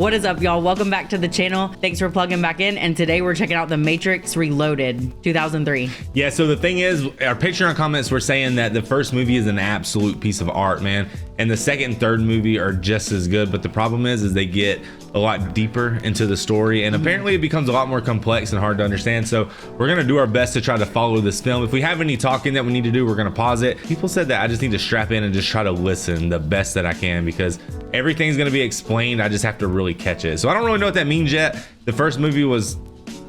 What is up, y'all? Welcome back to the channel. Thanks for plugging back in. And today we're checking out The Matrix Reloaded 2003. Yeah, so the thing is, our Patreon comments were saying that the first movie is an absolute piece of art, man. And the second and third movie are just as good. But the problem is they get a lot deeper into the story. And apparently it becomes a lot more complex and hard to understand. So we're going to do our best to try to follow this film. If we have any talking that we need to do, we're going to pause it. People said that I just need to strap in and just try to listen the best that I can, because everything's going to be explained. I just have to really catch it. So I don't really know what that means yet. The first movie was,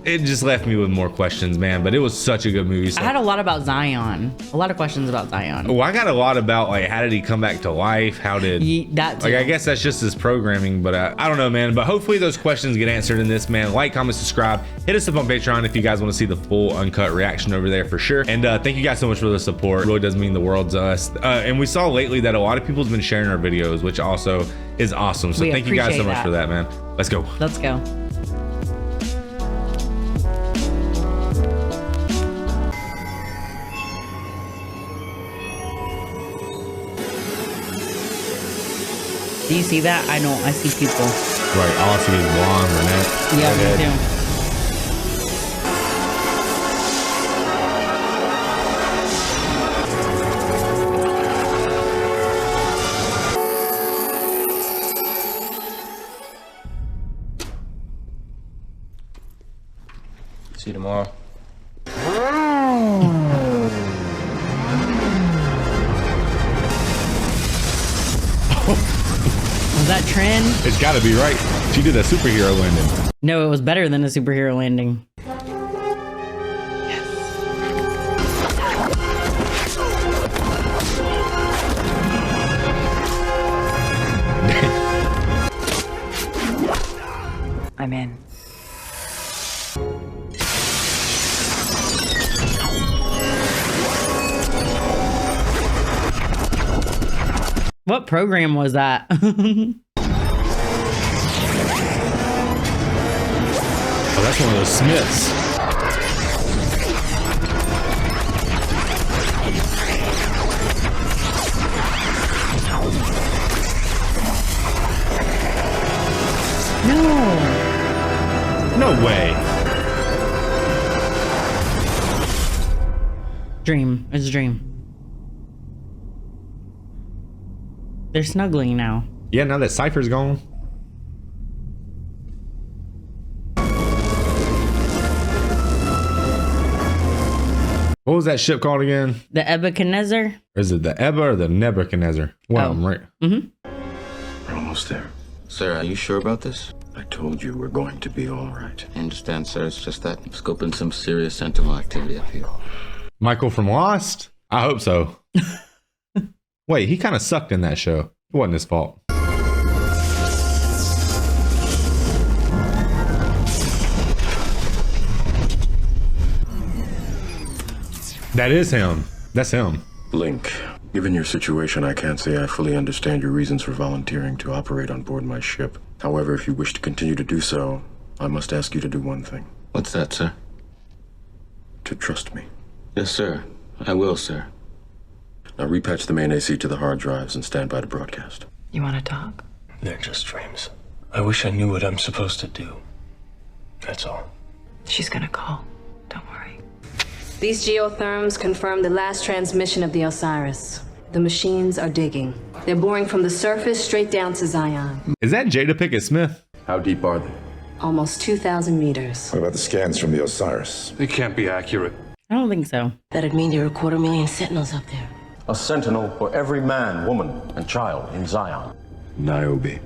it just left me with more questions, man, but it was such a good movie. So, I had a lot about Zion. A lot of questions about Zion. Oh, I got a lot about, like, how did he come back to life? How did that too. Like, I guess that's just his programming, but I don't know, man. But hopefully those questions get answered in this, man. Like, comment, subscribe, hit us up on Patreon if you guys want to see the full uncut reaction over there for sure. And thank you guys so much for the support. It really does mean the world to us. And we saw lately that a lot of people's been sharing our videos, which also is awesome. So thank you guys so much for that, man. Let's go. Let's go. Do you see that? I don't. I see people. Right. All I see is blonde, brunette. Yeah, me too. See you tomorrow. Was that trend? It's got to be right. She did a superhero landing. No, it was better than a superhero landing. I'm in. What program was that? Oh, that's one of those Smiths. No way. Dream. It's a dream. They're snuggling now. Yeah, now that Cypher's gone. What was that ship called again? The Nebuchadnezzar? Is it the Ebba or the Nebuchadnezzar? One of them, right? Mm-hmm. We're almost there. Sir, are you sure about this? I told you we're going to be all right. I understand, sir. It's just that I'm scoping some serious Sentinel activity up here. Michael from Lost? I hope so. Wait, he kind of sucked in that show. It wasn't his fault. That is him. That's him. Link, given your situation, I can't say I fully understand your reasons for volunteering to operate on board my ship. However, if you wish to continue to do so, I must ask you to do one thing. What's that, sir? To trust me. Yes, sir. I will, sir. Now repatch the main AC to the hard drives and stand by to broadcast. You want to talk? They're just dreams. I wish I knew what I'm supposed to do. That's all. She's gonna call. Don't worry. These geotherms confirm the last transmission of the Osiris. The machines are digging. They're boring from the surface straight down to Zion. Is that Jada Pinkett Smith? How deep are they? Almost 2,000 meters. What about the scans from the Osiris? They can't be accurate. I don't think so. That'd mean there are 250,000 Sentinels up there. A sentinel for every man, woman, and child in Zion. Niobe.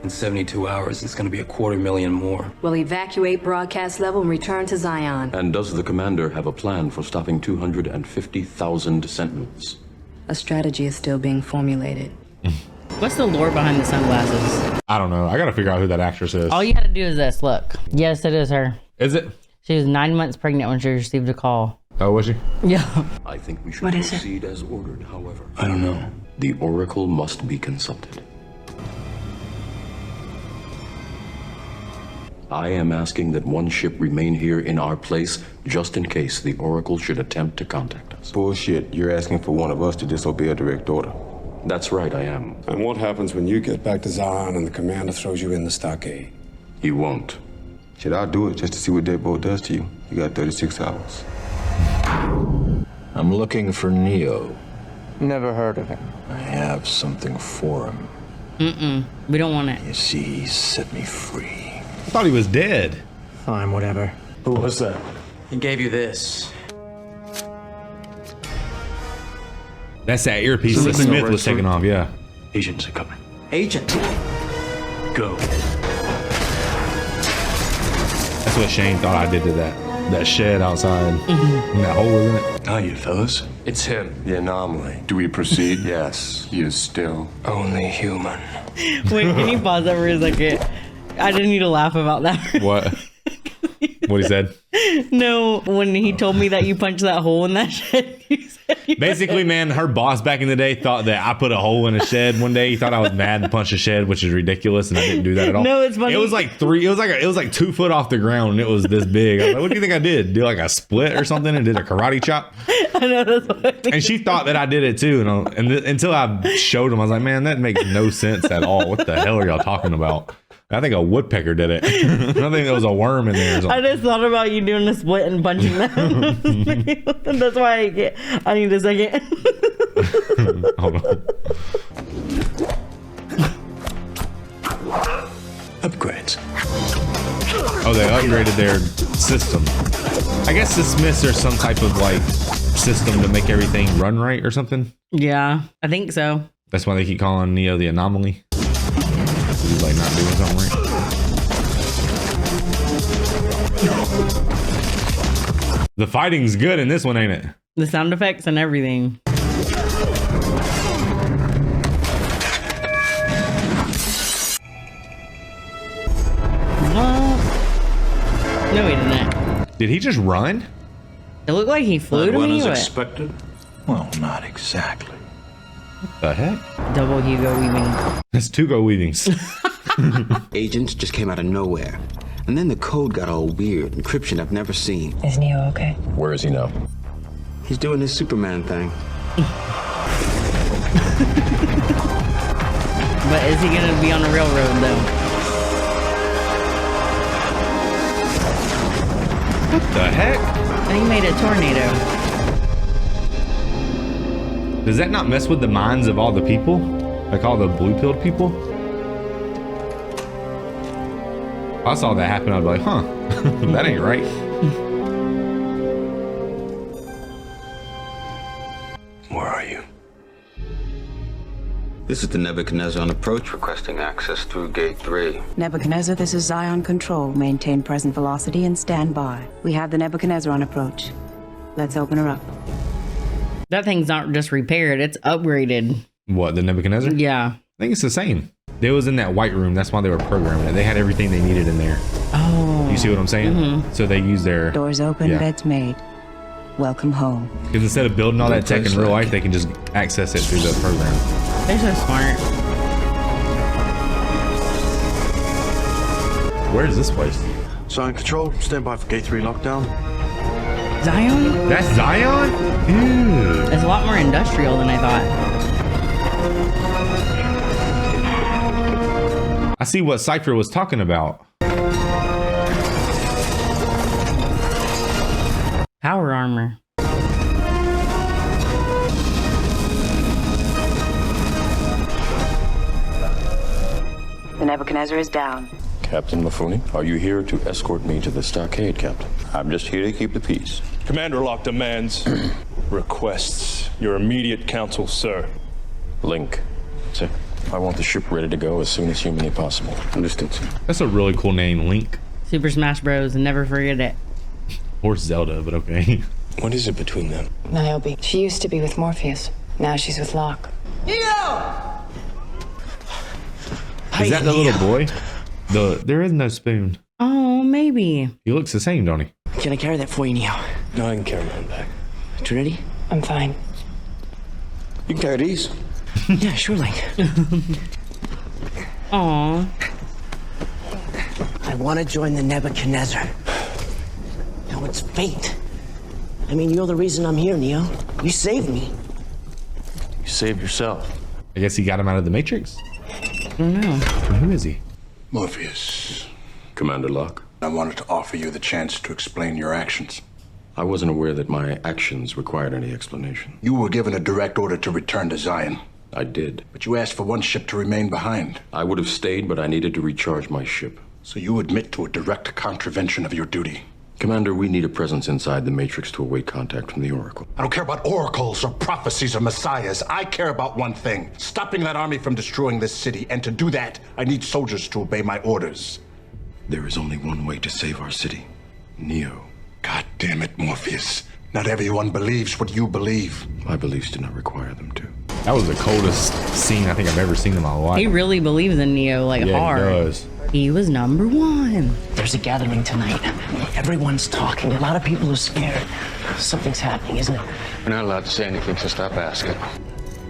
In 72 hours, it's gonna be 250,000 more. We'll evacuate broadcast level and return to Zion. And does the commander have a plan for stopping 250,000 Sentinels? A strategy is still being formulated. What's the lore behind the sunglasses? I don't know. I gotta figure out who that actress is. All you had to do is this. Look. Yes, it is her. Is it? She was 9 months pregnant when she received a call. Oh, was she? Yeah. I think we should What is it? proceed as ordered, however. I don't know. The Oracle must be consulted. I am asking that one ship remain here in our place, just in case the Oracle should attempt to contact us. Bullshit. You're asking for one of us to disobey a direct order. That's right, I am. And what happens when you get back to Zion and the commander throws you in the stockade? He won't. Shit, I'll do it just to see what Deadbolt does to you. You got 36 hours. I'm looking for Neo. Never heard of him. I have something for him. We don't want it. You see, he set me free. I thought he was dead. Fine, whatever. Who was that? He gave you this. That's that earpiece that Smith was taking off, yeah. Agents are coming. Agent. Go. That's what Shane thought I did to that shed outside. And that hole, wasn't it? How you fellas? It's him, the anomaly. Do we proceed? Yes, he is still only human. Wait, can you pause that for a second? I didn't need to laugh about that. What? What he said? No, when he told me that you punched that hole in that shed, you said you Basically, man, her boss back in the day thought that I put a hole in a shed one day. He thought I was mad and punched a shed, which is ridiculous, and I didn't do that at all. No, it's funny. It was like it was like 2 foot off the ground, and it was this big. I was like, what do you think I did? Do like a split or something and did a karate chop? I know, that's what I mean. And she thought that I did it too. Until I showed him, I was like, man, that makes no sense at all. What the hell are y'all talking about? I think a woodpecker did it. I think there was a worm in there or something. I just thought about you doing a split and punching that. That's why I need a second. Hold on. Upgrades. Oh, they upgraded their system. I guess the Smiths are some type of like system to make everything run right or something. Yeah, I think so. That's why they keep calling Neo the anomaly. He's like not doing something right. The fighting's good in this one, ain't it? The sound effects and everything. What? No, he didn't. Did he just run? It looked like he flew to One me. as What? expected. Well, not exactly. What the heck? Double Hugo weaving. That's 2 go weavings. Agents just came out of nowhere. And then the code got all weird. Encryption I've never seen. Is Neo okay? Where is he now? He's doing his Superman thing. But is he gonna be on the railroad though? What the heck? He made a tornado. Does that not mess with the minds of all the people? Like all the blue-pilled people? If I saw that happen, I'd be like, huh, that ain't right. Where are you? This is the Nebuchadnezzar on approach requesting access through gate 3. Nebuchadnezzar, this is Zion Control. Maintain present velocity and stand by. We have the Nebuchadnezzar on approach. Let's open her up. That thing's not just repaired, it's upgraded. What, the Nebuchadnezzar? Yeah. I think it's the same. They was in that white room. That's why they were programming it. They had everything they needed in there. Oh. You see what I'm saying? So they use their... Doors open, beds made. Welcome home. Because instead of building all that tech in real life, they can just access it through the program. They're so smart. Where is this place? Zion Control, stand by for gate 3 lockdown. Zion? That's Zion? Ew. It's a lot more industrial than I thought. I see what Cypher was talking about. Power armor. The Nebuchadnezzar is down. Captain Mafuni, are you here to escort me to the stockade, Captain? I'm just here to keep the peace. Commander Locke demands, requests your immediate counsel, sir. Link. Sir? I want the ship ready to go as soon as humanly possible. Understood, sir. That's a really cool name, Link. Super Smash Bros. And never forget it. Or Zelda, but okay. What is it between them? Niobe. She used to be with Morpheus. Now she's with Locke. Neo! Is that the little boy? There is no spoon. Oh, maybe. He looks the same, don't he? Can I carry that for you, Neo? No, I can carry mine back. Trinity? I'm fine. You can carry these. Yeah, sure, Link. Aww. I want to join the Nebuchadnezzar. No, it's fate. I mean, you're the reason I'm here, Neo. You saved me. You saved yourself. I guess he got him out of the Matrix. I don't know. Who is he? Morpheus. Commander Locke. I wanted to offer you the chance to explain your actions. I wasn't aware that my actions required any explanation. You were given a direct order to return to Zion. I did. But you asked for one ship to remain behind. I would have stayed, but I needed to recharge my ship. So you admit to a direct contravention of your duty. Commander, we need a presence inside the Matrix to await contact from the Oracle. I don't care about oracles or prophecies or messiahs. I care about one thing. Stopping that army from destroying this city. And to do that, I need soldiers to obey my orders. There is only one way to save our city. Neo. God damn it, Morpheus. Not everyone believes what you believe. My beliefs do not require them to. That was the coldest scene I think I've ever seen in my life. He really believes in Neo, like, Yeah, hard. he does. He was #1. There's a gathering tonight. Everyone's talking. A lot of people are scared. Something's happening, isn't it? You're not allowed to say anything, so stop asking.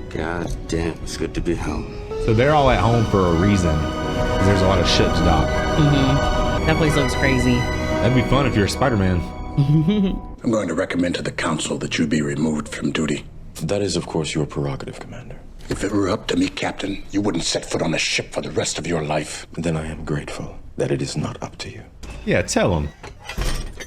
God damn, it's good to be home. So they're all at home for a reason. 'Cause there's a lot of ships docked. That place looks crazy. That'd be fun if you're a Spider-Man. I'm going to recommend to the council that you be removed from duty. That is, of course, your prerogative, Commander. If it were up to me, Captain, you wouldn't set foot on a ship for the rest of your life. Then I am grateful that it is not up to you. Yeah, tell him.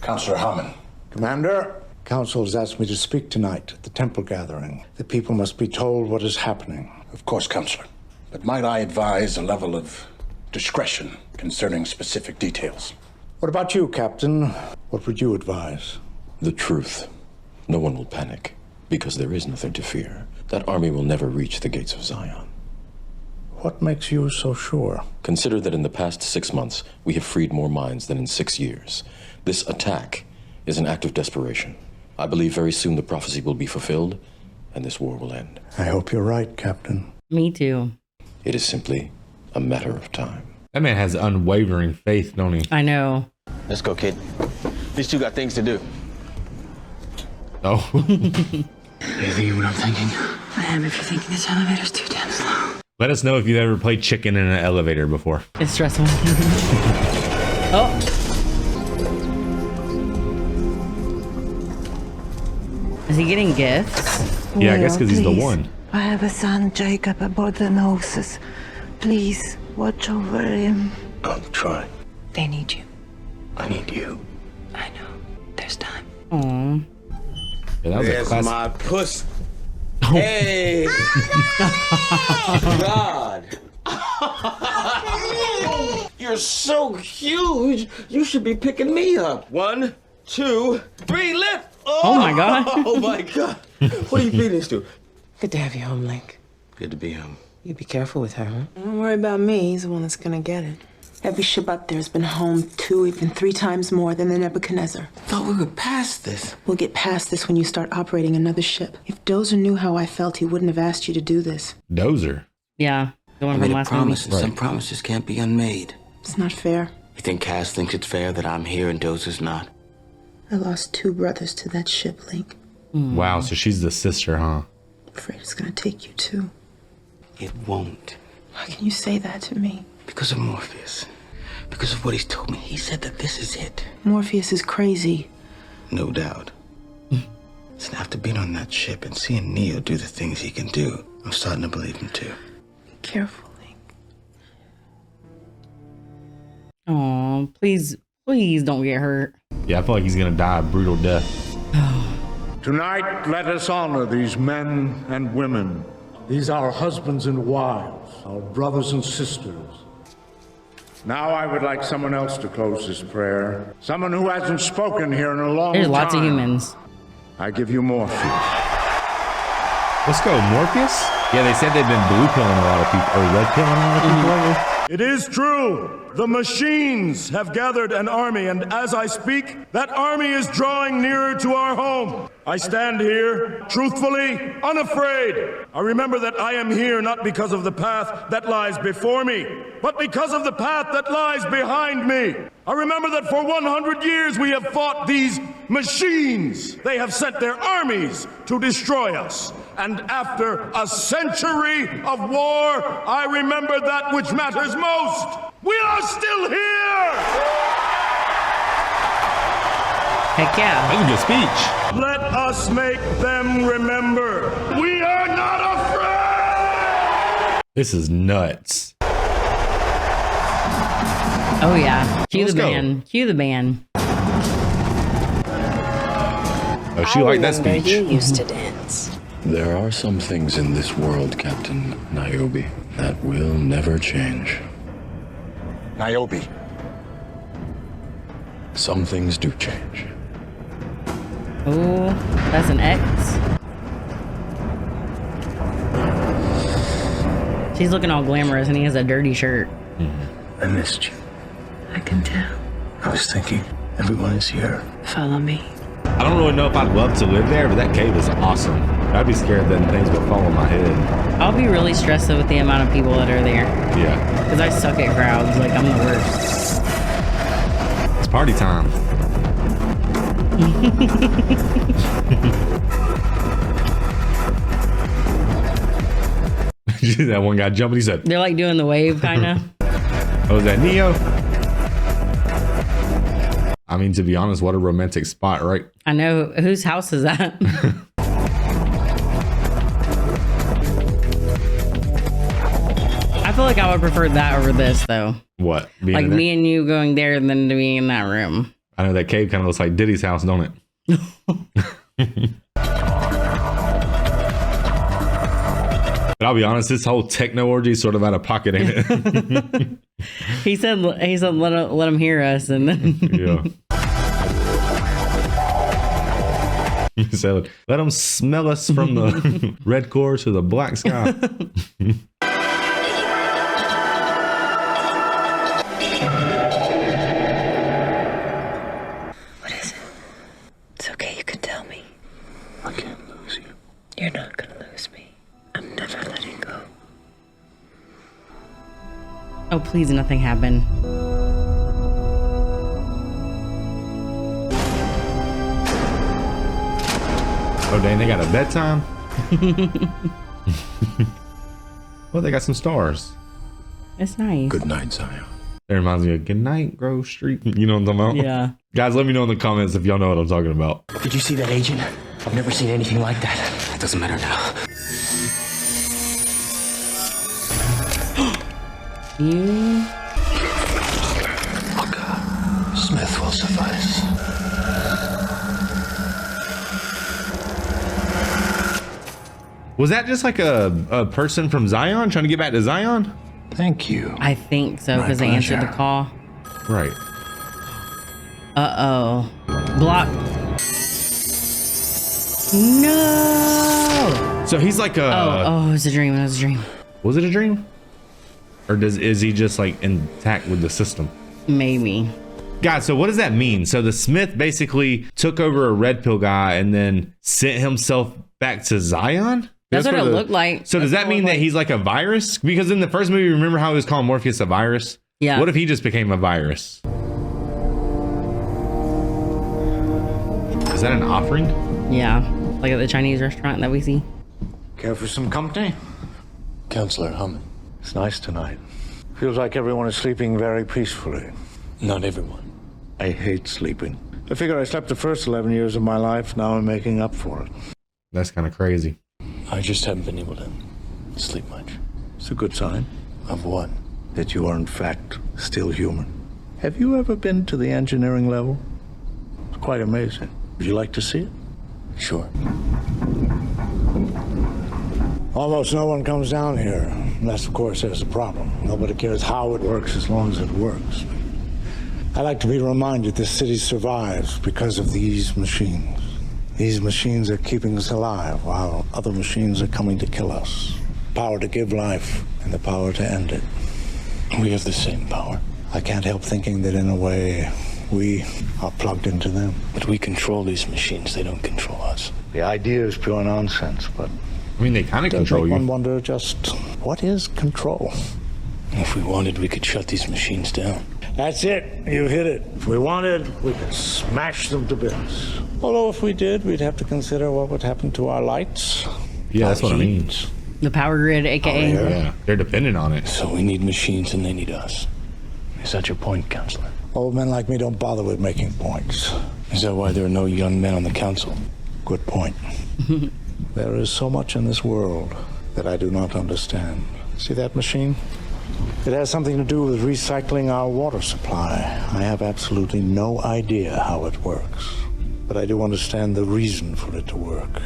Counselor Hammond. Commander, Council has asked me to speak tonight at the temple gathering. The people must be told what is happening. Of course, Counselor. But might I advise a level of discretion concerning specific details? What about you, Captain? What would you advise? The truth. No one will panic, because there is nothing to fear. That army will never reach the gates of Zion. What makes you so sure? Consider that in the past 6 months, we have freed more minds than in 6 years. This attack is an act of desperation. I believe very soon the prophecy will be fulfilled, and this war will end. I hope you're right, Captain. Me too. It is simply a matter of time. That man has unwavering faith, don't he? I know. Let's go, kid. These two got things to do. Oh. You think what I'm thinking? I am if you're thinking this elevator's too damn slow. Let us know if you've ever played chicken in an elevator before. It's stressful. Oh. Is he getting gifts? Yeah, I guess because he's the one. I have a son, Jacob, aboard the Gnosis. Please, watch over him. I'll try. They need you. I need you. I know. There's time. Aww. Yeah, that was There's a classic. my puss. Hey! God! You're so huge. You should be picking me up. 1, 2, 3, lift! Oh my God. Oh my God! What are you feeding this to? Good to have you home, Link. Good to be home. You be careful with her, huh? Don't worry about me. He's the one that's gonna get it. Every ship up there has been home 2, even 3 times more than the Nebuchadnezzar. Thought we were past this. We'll get past this when you start operating another ship. If Dozer knew how I felt, he wouldn't have asked you to do this. Dozer. Yeah. The one I from made a last promise, movie. and some promises can't be unmade. It's not fair. You think Cass thinks it's fair that I'm here and Dozer's not? I lost 2 brothers to that ship, Link. Wow, so she's the sister, huh? I'm afraid it's gonna take you too. It won't. How can you say that to me? Because of Morpheus. Because of what he's told me. He said that this is it. Morpheus is crazy. No doubt. So after being on that ship and seeing Neo do the things he can do, I'm starting to believe him too. Be careful, Link. Oh, please, please don't get hurt. Yeah, I feel like he's gonna die a brutal death. Tonight, let us honor these men and women. These are our husbands and wives, our brothers and sisters. Now I would like someone else to close this prayer. Someone who hasn't spoken here in a long time. There's lots of humans. I give you Morpheus. Let's go, Morpheus? Yeah, they said they've been blue pilling a lot of people, or red pilling a lot of people lately. It is true. The machines have gathered an army, and as I speak, that army is drawing nearer to our home. I stand here, truthfully, unafraid. I remember that I am here not because of the path that lies before me, but because of the path that lies behind me. I remember that for 100 years we have fought these machines. They have sent their armies to destroy us. And after a century of war, I remember that which matters most. We are still here! Heck yeah. That was a good speech. Let us make them remember. We are not afraid! This is nuts. Oh yeah. Cue the band. Cue the band. Oh, she liked that speech. You used to dance. There are some things in this world, Captain Niobe, that will never change. Niobe. Some things do change. Oh, that's an X. She's looking all glamorous and he has a dirty shirt. I missed you. I can tell. I was thinking, everyone is here. Follow me. I don't really know if I'd love to live there, but that cave is awesome. I'd be scared that things would fall on my head. I'll be really stressed with the amount of people that are there. Yeah. Because I suck at crowds. Like, I'm the worst. It's party time. That one guy jumping, he said, They're like doing the wave, kind of. oh, is that Neo? I mean, to be honest, what a romantic spot, right? I know. Whose house is that? I feel like I would prefer that over this, though. What? Being Like in there? me and you going there than to be in that room. I know that cave kind of looks like Diddy's house, don't it? But I'll be honest, this whole techno orgy is sort of out of pocket, ain't it? He said let him hear us, and then Yeah. He said, let them smell us from the red core to the black sky. What is it? It's okay, you can tell me. I can't lose you. You're not gonna lose me. I'm never letting go. oh please, nothing happened. Oh, dang, they got a bedtime? Well, they got some stars. It's nice. Good night, Zion. That reminds me of Good Night, Grove Street. You know what I'm talking about? Yeah. Guys, let me know in the comments if y'all know what I'm talking about. Did you see that agent? I've never seen anything like that. It doesn't matter now. You... Look, Smith will suffice. Was that just like a person from Zion trying to get back to Zion? Thank you. I think so, My because they answered the pleasure. call. Right. Uh-oh. Block. No! So he's like a... Oh, it was a dream. It was a dream. Was it a dream? Or is he just like intact with the system? Maybe. Guys, so what does that mean? So the Smith basically took over a red pill guy and then sent himself back to Zion? That's what where it looked like. So does That's that what it mean looked that like. he's like a virus? Because in the first movie, remember how he was calling Morpheus a virus? Yeah. What if he just became a virus? Is that an offering? Yeah. Like at the Chinese restaurant that we see. Care for some company? Counselor Hammond. It's nice tonight. Feels like everyone is sleeping very peacefully. Not everyone. I hate sleeping. I figure I slept the first 11 years of my life. Now I'm making up for it. That's kind of crazy. I just haven't been able to sleep much. It's a good sign. Of what? That you are in fact still human. Have you ever been to the engineering level? It's quite amazing. Would you like to see it? Sure. Almost no one comes down here. Unless, of course, there's a problem. Nobody cares how it works as long as it works. I like to be reminded this city survives because of these machines. These machines are keeping us alive while other machines are coming to kill us. Power to give life and the power to end it. We have the same power. I can't help thinking that in a way we are plugged into them. But we control these machines. They don't control us. The idea is pure nonsense, but I mean, they kind of does control make you. one wonder just what is control? If we wanted, we could shut these machines down. That's it. You hit it. If we wanted, we could smash them to bits. Although if we did, we'd have to consider what would happen to our lights. Yeah, that's what I mean. The power grid, aka. Yeah, they're dependent on it. So we need machines and they need us. Is that your point, Counselor? Old men like me don't bother with making points. Is that why there are no young men on the council? Good point. There is so much in this world that I do not understand. See that machine? It has something to do with recycling our water supply. I have absolutely no idea how it works, but I do understand the reason for it to work.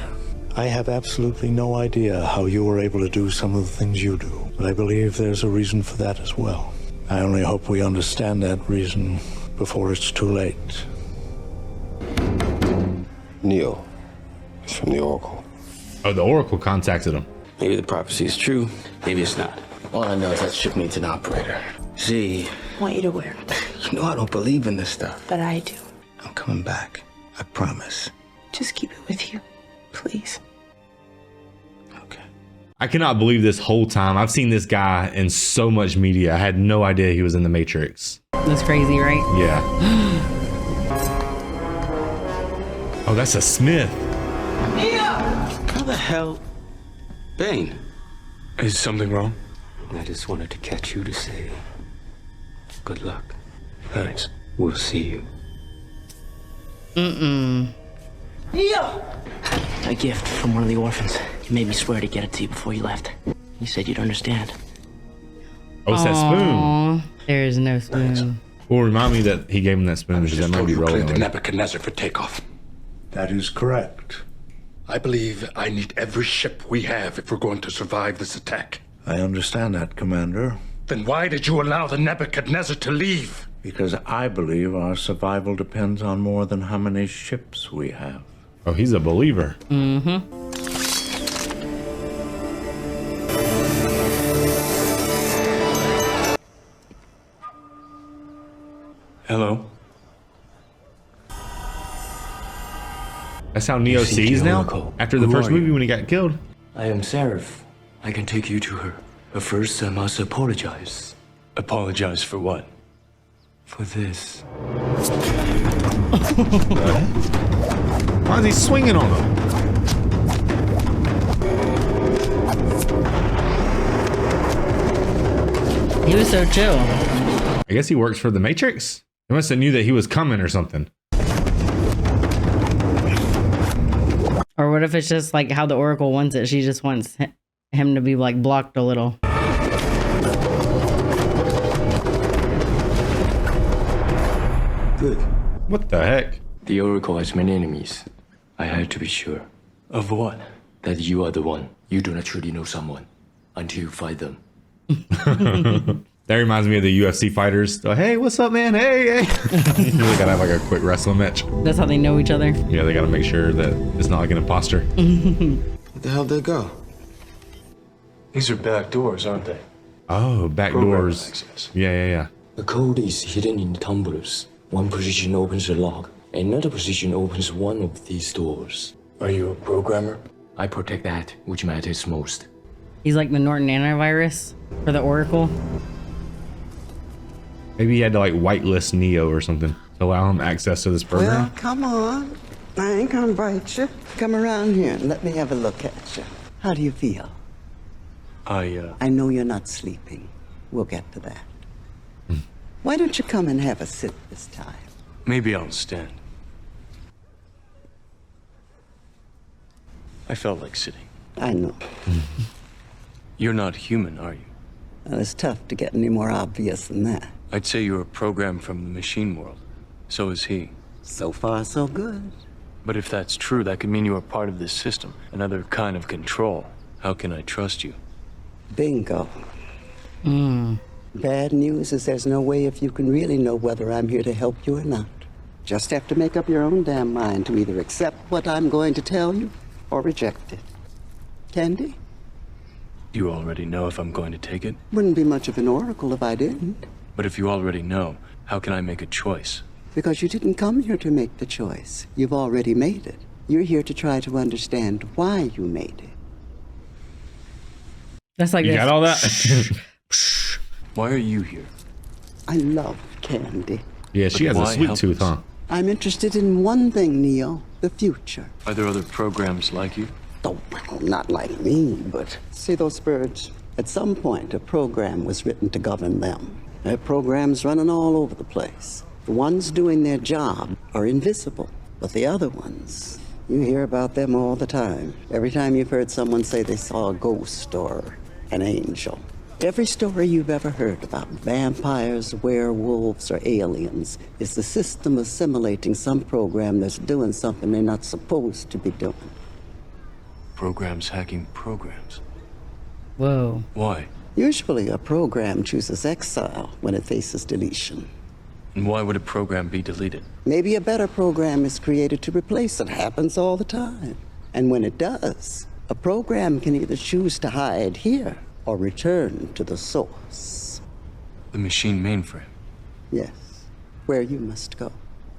I have absolutely no idea how you were able to do some of the things you do, but I believe there's a reason for that as well. I only hope we understand that reason before it's too late. Neo is from the Oracle. Oh, the Oracle contacted him. Maybe the prophecy is true, maybe it's not. All I know is that ship needs an operator. See, I want you to wear it. you know I don't believe in this stuff. But I do. I'm coming back. I promise. Just keep it with you, please. I cannot believe this whole time. I've seen this guy in so much media. I had no idea he was in the Matrix. That's crazy, right? Yeah. Oh, that's a Smith. How the hell? Bane. Is something wrong? I just wanted to catch you to say good luck. Thanks. We'll see you. Neo! A gift from one of the orphans. You made me swear to get it to you before you left. You said you'd understand. Oh, it's that spoon. There is no spoon. Well, remind me that he gave him that spoon because that might be rolling. The Nebuchadnezzar for takeoff. That is correct. I believe I need every ship we have if we're going to survive this attack. I understand that, Commander. Then why did you allow the Nebuchadnezzar to leave? Because I believe our survival depends on more than how many ships we have. Oh, he's a believer. Mm-hmm. Hello? That's how Neo sees now? After the first movie when he got killed? I am Seraph. I can take you to her. But first, I must apologize. Apologize for what? For this. Why is he swinging on him? He was so chill. I guess he works for the Matrix? He must have knew that he was coming or something. Or what if it's just like how the Oracle wants it? She just wants him to be like blocked a little. Good. What the heck? The Oracle has many enemies. I had to be sure. Of what? That you are the one. You do not truly know someone until you fight them. That reminds me of the UFC fighters. So, hey, what's up, man? Hey, hey. You really gotta have like a quick wrestling match. That's how they know each other. Yeah, they gotta make sure that it's not like an imposter. Where the hell did they go? These are back doors, aren't they? Oh, back doors. Yeah. The code is hidden in the tumblers. One position opens a lock. Another position opens one of these doors. Are you a programmer? I protect that which matters most. He's like the Norton antivirus for the Oracle. Maybe he had to like whitelist Neo or something to allow him access to this program. Well, come on. I ain't gonna bite you. Come around here and let me have a look at you. How do you feel? I know you're not sleeping. We'll get to that. Why don't you come and have a sit this time? Maybe I'll stand. I felt like sitting. I know. You're not human, are you? Well, it's tough to get any more obvious than that. I'd say you're a program from the machine world. So is he. So far, so good. But if that's true, that could mean you are part of this system, another kind of control. How can I trust you? Bingo. Bad news is there's no way if you can really know whether I'm here to help you or not. Just have to make up your own damn mind to either accept what I'm going to tell you or reject it. Candy? You already know if I'm going to take it? Wouldn't be much of an oracle if I didn't. But if you already know, how can I make a choice? Because you didn't come here to make the choice. You've already made it. You're here to try to understand why you made it. That's like you got all that? Why are you here? I love Candy. Yeah, she has a sweet tooth, huh? I'm interested in one thing, Neo, the future. Are there other programs like you? Oh, well, not like me, but see those birds? At some point, a program was written to govern them. There are programs running all over the place. The ones doing their job are invisible, but the other ones, you hear about them all the time. Every time you've heard someone say they saw a ghost or an angel. Every story you've ever heard about vampires, werewolves, or aliens is the system assimilating some program that's doing something they're not supposed to be doing. Programs hacking programs. Whoa. Why? Usually a program chooses exile when it faces deletion. And why would a program be deleted? Maybe a better program is created to replace it. Happens all the time. And when it does, a program can either choose to hide here or return to the source. The machine mainframe. Yes, where you must go,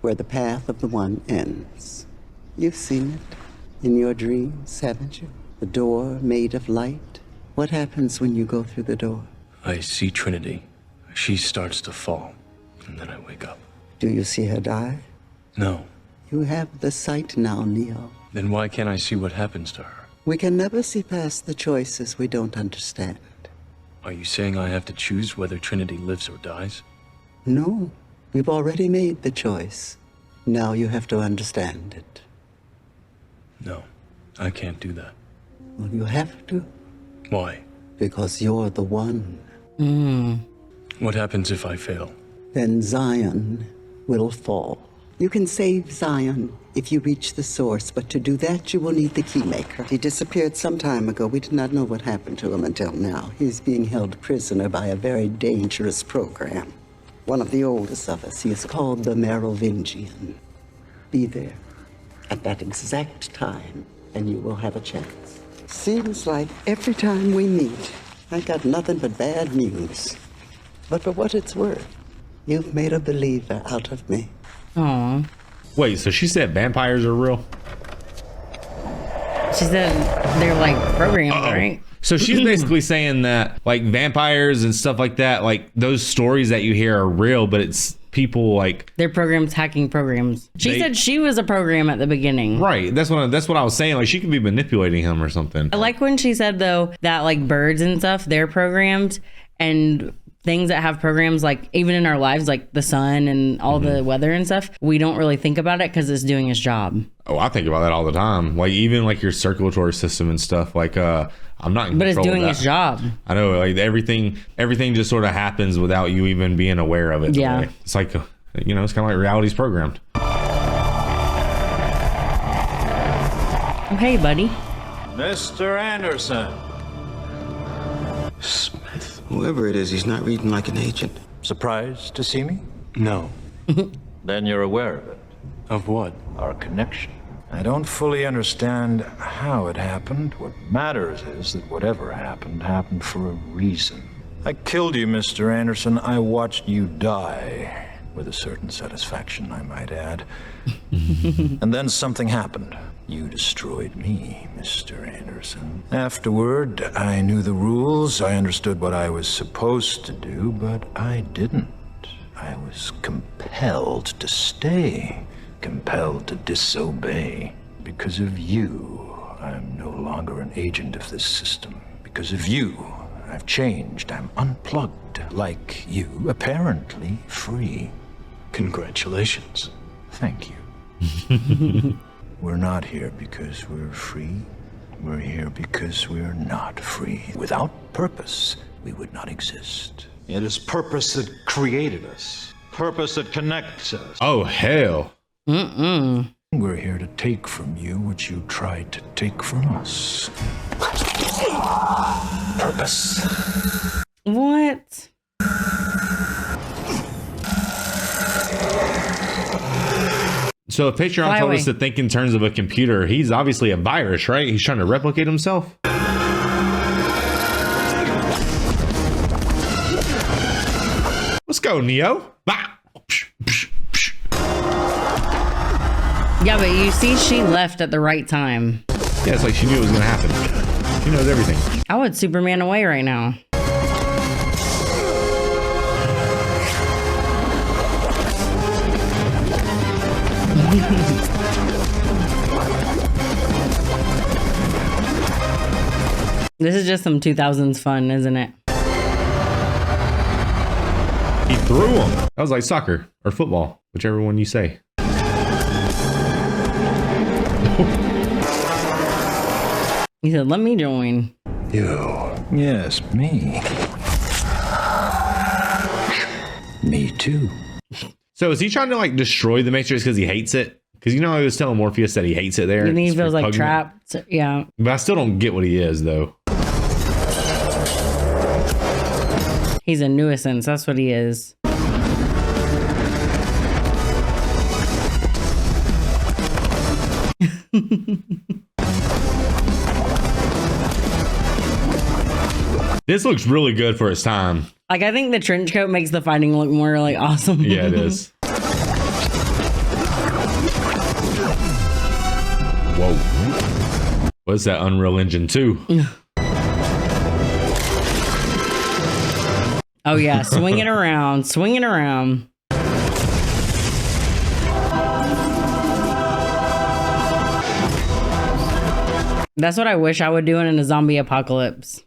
where the path of the one ends. You've seen it in your dreams, haven't you? The door made of light. What happens when you go through the door? I see Trinity. She starts to fall, and then I wake up. Do you see her die? No. You have the sight now, Neo. Then why can't I see what happens to her? We can never see past the choices we don't understand. Are you saying I have to choose whether Trinity lives or dies? No, we've already made the choice. Now you have to understand it. No, I can't do that. Well, you have to. Why? Because you're the one. What happens if I fail? Then Zion will fall. You can save Zion if you reach the source, but to do that, you will need the Keymaker. He disappeared some time ago. We did not know what happened to him until now. He's being held prisoner by a very dangerous program. One of the oldest of us. He is called the Merovingian. Be there at that exact time, and you will have a chance. Seems like every time we meet, I got nothing but bad news. But for what it's worth, you've made a believer out of me. Aw. Wait, so she said vampires are real? She said they're like programs, right? So she's basically saying that like vampires and stuff like that, like those stories that you hear are real, but it's people like they're programs hacking programs. She said she was a program at the beginning. Right. That's what I was saying. Like she could be manipulating him or something. I like when she said though that like birds and stuff, they're programmed, and things that have programs, like even in our lives, like the sun and all the weather and stuff, we don't really think about it because it's doing its job. Oh, I think about that all the time. Like even like your circulatory system and stuff. Like I'm not in but it's control doing of that. its job. I know, like everything just sort of happens without you even being aware of it. Yeah. It's like, you know, it's kind of like reality's programmed. Oh, hey, buddy. Mr. Anderson. Smith. Whoever it is, he's not reading like an agent. Surprised to see me? No. Then you're aware of it. Of what? Our connection. I don't fully understand how it happened. What matters is that whatever happened, happened for a reason. I killed you, Mr. Anderson. I watched you die. With a certain satisfaction, I might add. And then something happened. You destroyed me, Mr. Anderson. Afterward, I knew the rules. I understood what I was supposed to do, but I didn't. I was compelled to stay, compelled to disobey. Because of you, I'm no longer an agent of this system. Because of you, I've changed. I'm unplugged, like you, apparently free. Congratulations. Thank you. We're not here because we're free. We're here because we're not free. Without purpose, we would not exist. It is purpose that created us. Purpose that connects us. Oh, hell. We're here to take from you what you tried to take from us. Purpose. What? So if Patreon told us to think in terms of a computer, he's obviously a virus, right? He's trying to replicate himself. Let's go, Neo. Yeah, but you see, she left at the right time. Yeah, it's like she knew it was going to happen. She knows everything. I would Superman away right now. This is just some 2000s fun, isn't it? He threw him. That was like soccer or football, whichever one you say. He said, let me join. You. Yes, me. Me too. So is he trying to like destroy the Matrix because he hates it? Because he was telling Morpheus that he hates it there. And he It's feels like repugnant. trapped. Yeah. But I still don't get what he is though. He's a nuisance. That's what he is. This looks really good for its time. Like, I think the trench coat makes the fighting look more like awesome. Yeah, it is. Whoa. What's that, Unreal Engine 2? Oh yeah, swing it around, swing it around. That's what I wish I would do in a zombie apocalypse.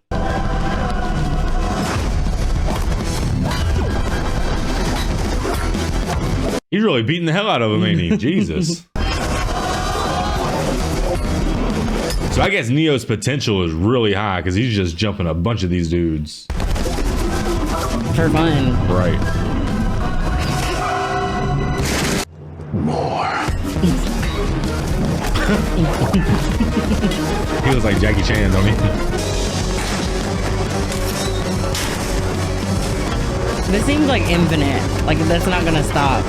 He's really beating the hell out of him, ain't he? Jesus. So I guess Neo's potential is really high because he's just jumping a bunch of these dudes. For fun. Right. More. He looks like Jackie Chan, don't he? This seems like infinite. Like, that's not gonna stop.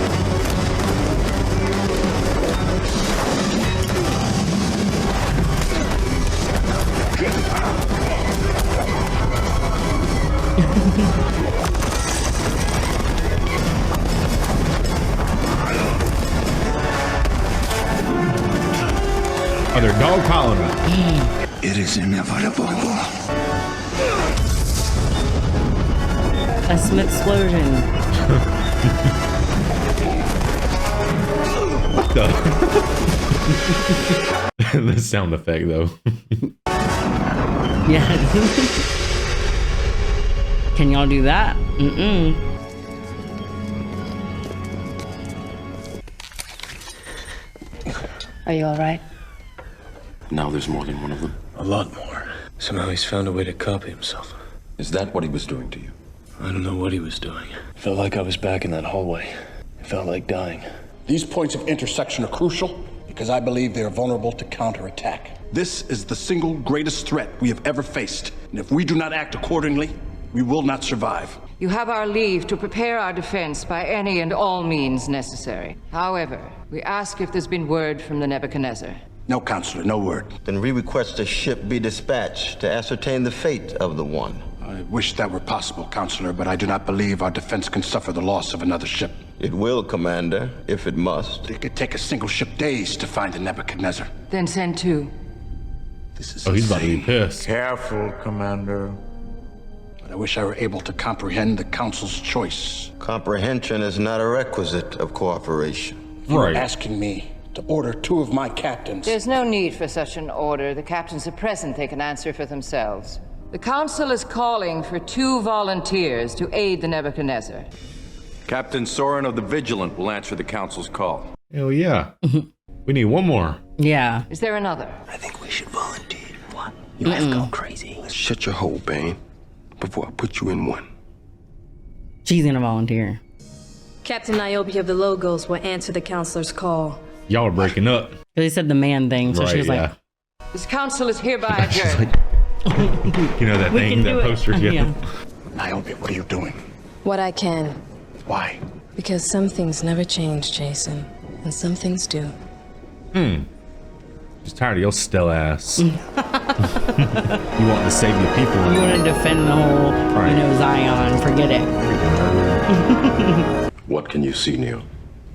Are there dog piling up? It is inevitable. A Smith explosion. What the? The sound effect, though. Yeah. Can y'all do that? Mm-mm. Are you all right? Now there's more than one of them. A lot more. Somehow he's found a way to copy himself. Is that what he was doing to you? I don't know what he was doing. It felt like I was back in that hallway. It felt like dying. These points of intersection are crucial because I believe they are vulnerable to counterattack. This is the single greatest threat we have ever faced, and if we do not act accordingly, we will not survive. You have our leave to prepare our defense by any and all means necessary. However, we ask if there's been word from the Nebuchadnezzar. No, Counselor, no word. Then we request a ship be dispatched to ascertain the fate of the one. I wish that were possible, Counselor, but I do not believe our defense can suffer the loss of another ship. It will, Commander, if it must. It could take a single ship days to find the Nebuchadnezzar. Then send two. This is he's about to be pissed. Careful, Commander. But I wish I were able to comprehend the Council's choice. Comprehension is not a requisite of cooperation. You're asking me to order two of my captains. There's no need for such an order. The captains are present. They can answer for themselves. The Council is calling for 2 volunteers to aid the Nebuchadnezzar. Captain Soren of the Vigilant will answer the Council's call. Hell yeah. We need one more. Yeah. Is there another? I think we should volunteer. What? You guys go crazy. Shut your hole, Bane, before I put you in one. She's gonna volunteer. Captain Niobe of the Logos will answer the counselor's call. Y'all are breaking up. They said the man thing, so Right, she was yeah. like, This Council is hereby adjourned. You know that We thing, can that do it. poster? Yeah. Niobe, what are you doing? What I can. Why? Because some things never change, Jason. And some things do. Just tired of your still ass. You want to save the people. you want to defend the whole, Right. Zion. Forget it. What can you see, Neo?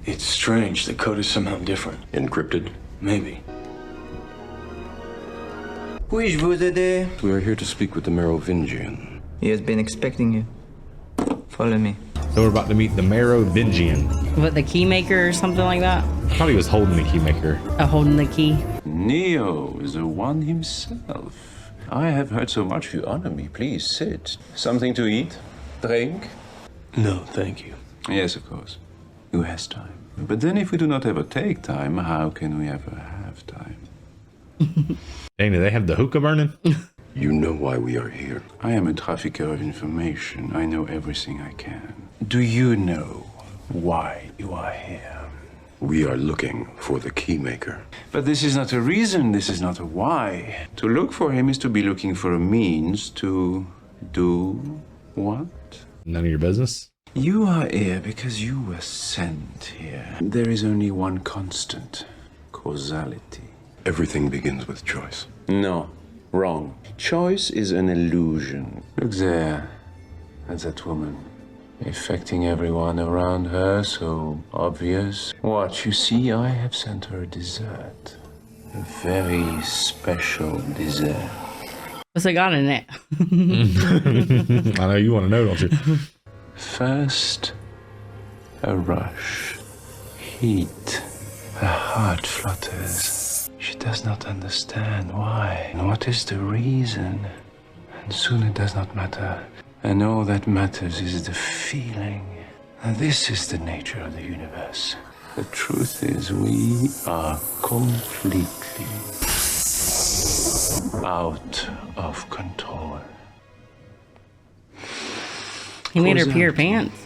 It's strange. The code is somehow different. Encrypted? Maybe. Puis-je vous aider? We are here to speak with the Merovingian. He has been expecting you. Follow me. So we're about to meet the Merovingian. What, the Keymaker or something like that? I thought he was holding the Keymaker. Holding the key. Neo is the one himself. I have heard so much you honor me. Please sit. Something to eat? Drink? No, thank you. Yes, of course. Who has time? But then if we do not ever take time, how can we ever have time? Dang, do they have the hookah burning? You know why we are here. I am a trafficker of information. I know everything I can. Do you know why you are here? We are looking for the Keymaker. But this is not a reason, this is not a why. To look for him is to be looking for a means to do what? None of your business. You are here because you were sent here. There is only one constant: causality. Everything begins with choice. No, wrong. Choice is an illusion. Look there, at that woman. Affecting everyone around her, so obvious. What, you see, I have sent her a dessert. A very special dessert. What's it got in it? I know you want to know, don't you? First, a rush. Heat. Her heart flutters. She does not understand why. And what is the reason? And soon it does not matter. And all that matters is the feeling. And this is the nature of the universe. The truth is, we are completely out of control. He made her pee her pants.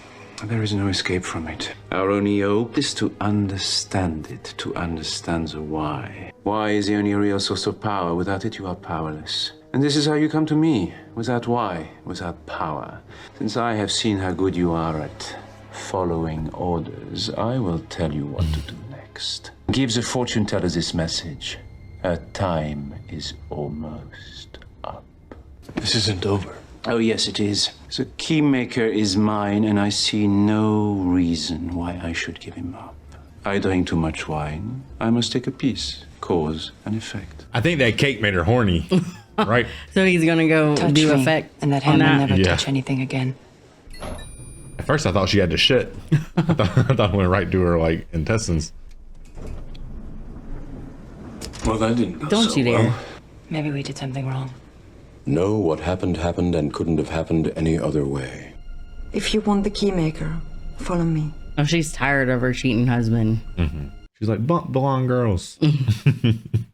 There is no escape from it. Our only hope is to understand it, to understand the why. Why is the only real source of power. Without it, you are powerless. And this is how you come to me, without why, without power. Since I have seen how good you are at following orders, I will tell you what to do next. Give the fortune teller this message. Her time is almost up. This isn't over. Oh, yes, it is. The Keymaker is mine, and I see no reason why I should give him up. I drink too much wine. I must take a piece. Cause and effect. I think that cake made her horny. Right. So he's gonna go Touch do me, effect and that on hand will that. never touch anything again. At first, I thought she had to shit. I thought it went right to her like intestines. Well, that didn't go Don't so you dare. well. Maybe we did something wrong. No, what happened happened and couldn't have happened any other way. If you want the Keymaker, follow me. Oh, she's tired of her cheating husband. Mm-hmm. She's like, bump blonde girls.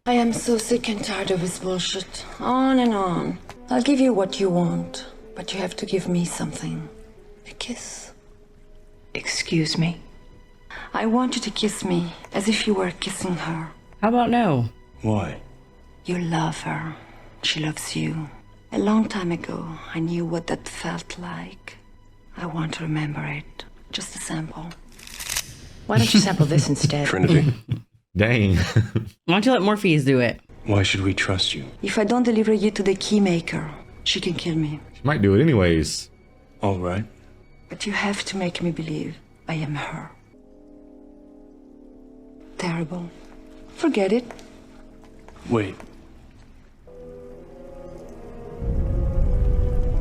I am so sick and tired of this bullshit. On and on. I'll give you what you want, but you have to give me something. A kiss. Excuse me? I want you to kiss me as if you were kissing her. How about no? Why? You love her. She loves you. A long time ago, I knew what that felt like. I want to remember it. Just a sample. Why don't you sample this instead? Trinity. Dang. Why don't you let Morpheus do it? Why should we trust you? If I don't deliver you to the Keymaker, she can kill me. She might do it anyways. All right. But you have to make me believe I am her. Terrible. Forget it. Wait.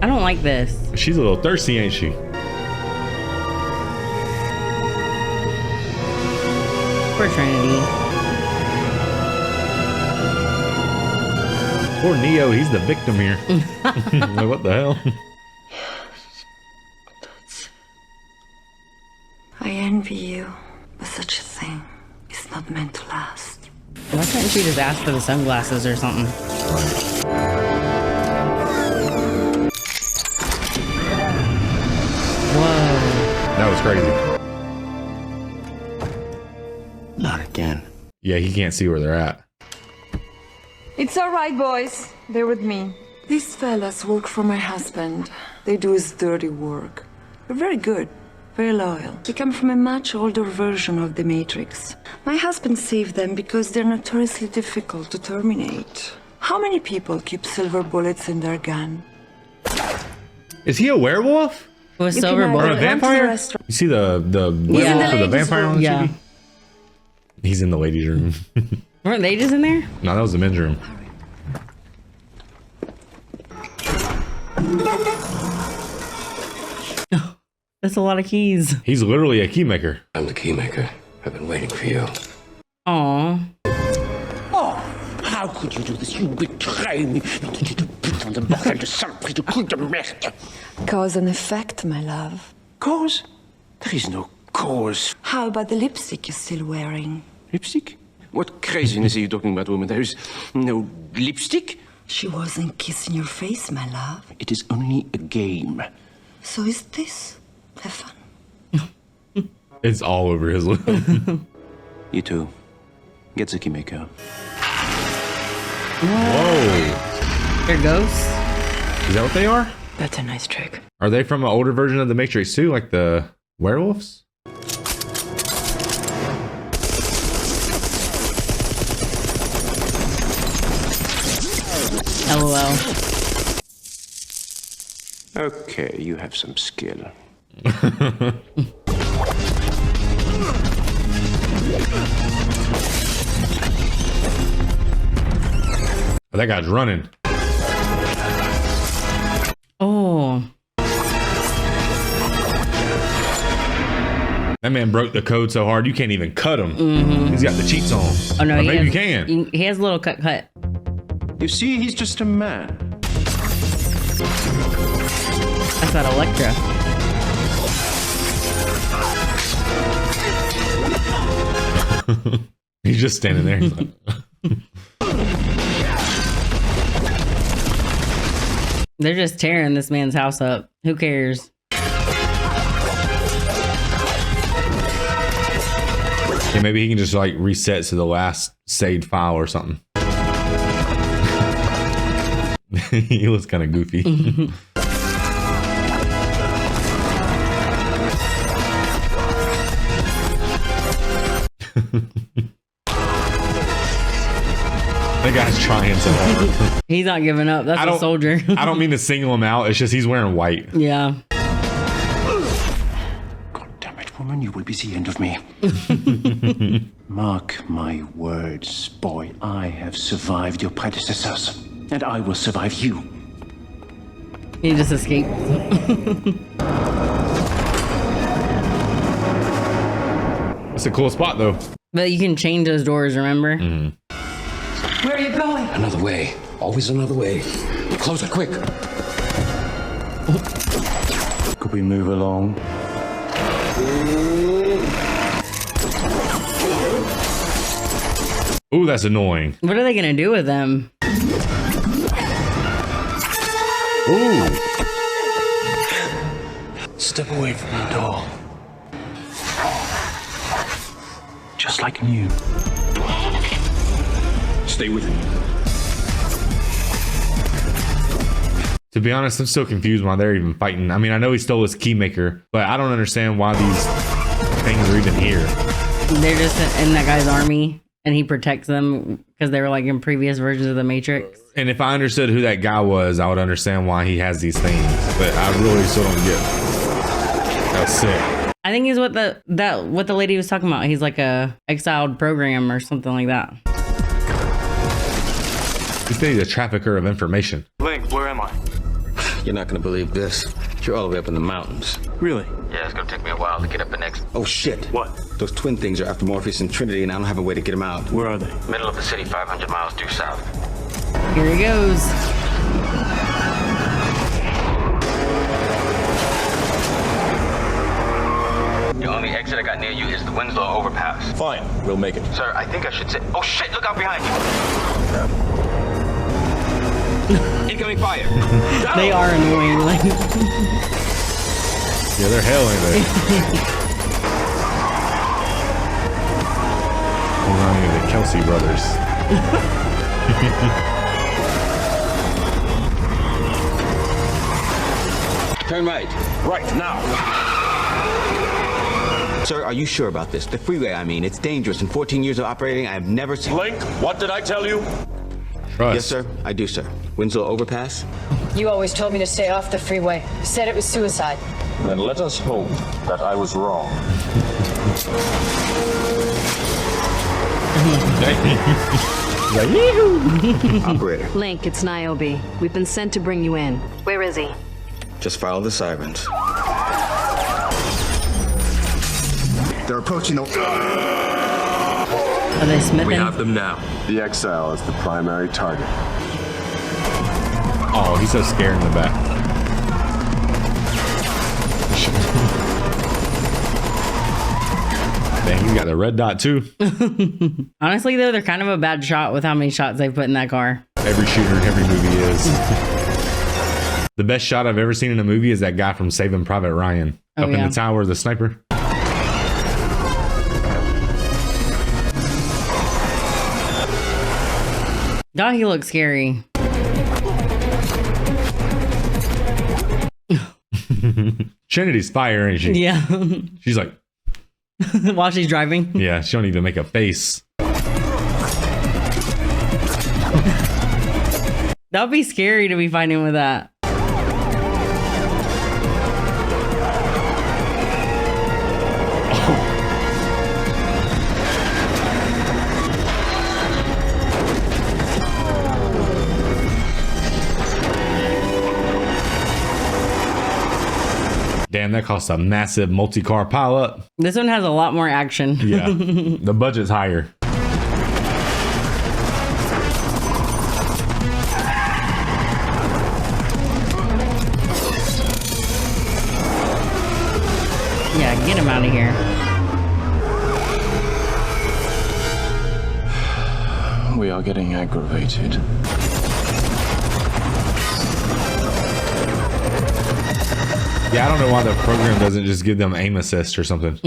I don't like this. She's a little thirsty, ain't she? Poor Trinity. Poor Neo, he's the victim here. Like, what the hell? I envy you, but such a thing is not meant to last. Why couldn't she just ask for the sunglasses or something? Whoa. That was crazy. Not again. Yeah, he can't see where they're at. It's all right, boys. They're with me. These fellas work for my husband. They do his dirty work. They're very good, very loyal. They come from a much older version of the Matrix. My husband saved them because they're notoriously difficult to terminate. How many people keep silver bullets in their gun? Is he a werewolf? With You silver can Or a bullet? vampire? restaurant. You see the werewolf or the ladies' vampire on room. the Yeah. TV? He's in the ladies' room. Weren't they just in there? No, that was the men's room. That's a lot of keys. He's literally a keymaker. I'm the Keymaker. I've been waiting for you. Aw. Oh, how could you do this? You betray me. You did to put on the bottle to something to cool the murder. Cause and effect, my love. Cause? There is no cause. How about the lipstick you're still wearing? Lipstick? What craziness are you talking about, woman? There is no lipstick. She wasn't kissing your face, my love. It is only a game. So is this. Have fun. It's all over his lip. You two, get the Keymaker. Whoa. They're ghosts? Is that what they are? That's a nice trick. Are they from an older version of the Matrix too, like the werewolves? LOL. Okay, you have some skill. Oh, that guy's running. Oh. That man broke the code so hard you can't even cut him. He's got the cheats on. Oh no, or he maybe has, you can. He has a little cut. You see, he's just a man. That's that Electra. He's just standing there. He's like, They're just tearing this man's house up. Who cares? yeah, maybe he can just like reset to the last saved file or something. He looks kind of goofy. That guy's trying so hard. He's not giving up. That's a soldier. I don't mean to single him out. It's just he's wearing white. Yeah. God damn it, woman, you will be the end of me. Mark my words, boy. I have survived your predecessors, and I will survive you. He just escaped. It's a cool spot though. But you can change those doors, remember? Where are you going? Another way. Always another way. Close it quick. Could we move along? Ooh, that's annoying. What are they gonna do with them? Ooh. Step away from the door. Just like new. Stay with me. To be honest, I'm still confused why they're even fighting. I mean, I know he stole his Keymaker, but I don't understand why these things are even here. They're just in that guy's army, and he protects them because they were like in previous versions of the Matrix. And if I understood who that guy was, I would understand why he has these things. But I really still don't get it. That's sick. I think he's what the lady was talking about. He's like a exiled program or something like that. He's a trafficker of information. Link, where am I? You're not gonna believe this. You're all the way up in the mountains. Really? Yeah, it's gonna take me a while to get up the next. Oh shit. What? Those twin things are after Morpheus and Trinity, and I don't have a way to get them out. Where are they? Middle of the city, 500 miles due south. Here he goes. The only exit I got near you is the Winslow overpass. Fine, we'll make it. Sir, I think I should say. Oh shit! Look out behind you. Incoming fire. They are annoying. Like. Yeah, they're hell, ain't they? Reminding me of the Kelsey brothers. Turn right. Right, now. Sir, are you sure about this? The freeway, I mean. It's dangerous. In 14 years of operating, I have never seen... Link, what did I tell you? Trust. Yes, sir. I do, sir. Winslow overpass? You always told me to stay off the freeway. You said it was suicide. Then let us hope that I was wrong. Operator, Link, it's Niobe. We've been sent to bring you in. Where is he? just follow the sirens. They're approaching the... Are they smithing? We have them now. The exile is the primary target. Oh, he's so scared in the back. Dang, he's got the red dot too. Honestly, though, they're kind of a bad shot with how many shots they put in that car. Every shooter in every movie is. The best shot I've ever seen in a movie is that guy from Saving Private Ryan. Up in the tower, the sniper. God, he looks scary. Trinity's fire, ain't she? Yeah. She's like... While she's driving? Yeah, she don't even make a face. That would be scary to be fighting with that. Damn, that costs a massive multi-car pileup. This one has a lot more action. Yeah, the budget's higher. Yeah, get him out of here. We are getting aggravated. Yeah, I don't know why the program doesn't just give them aim assist or something.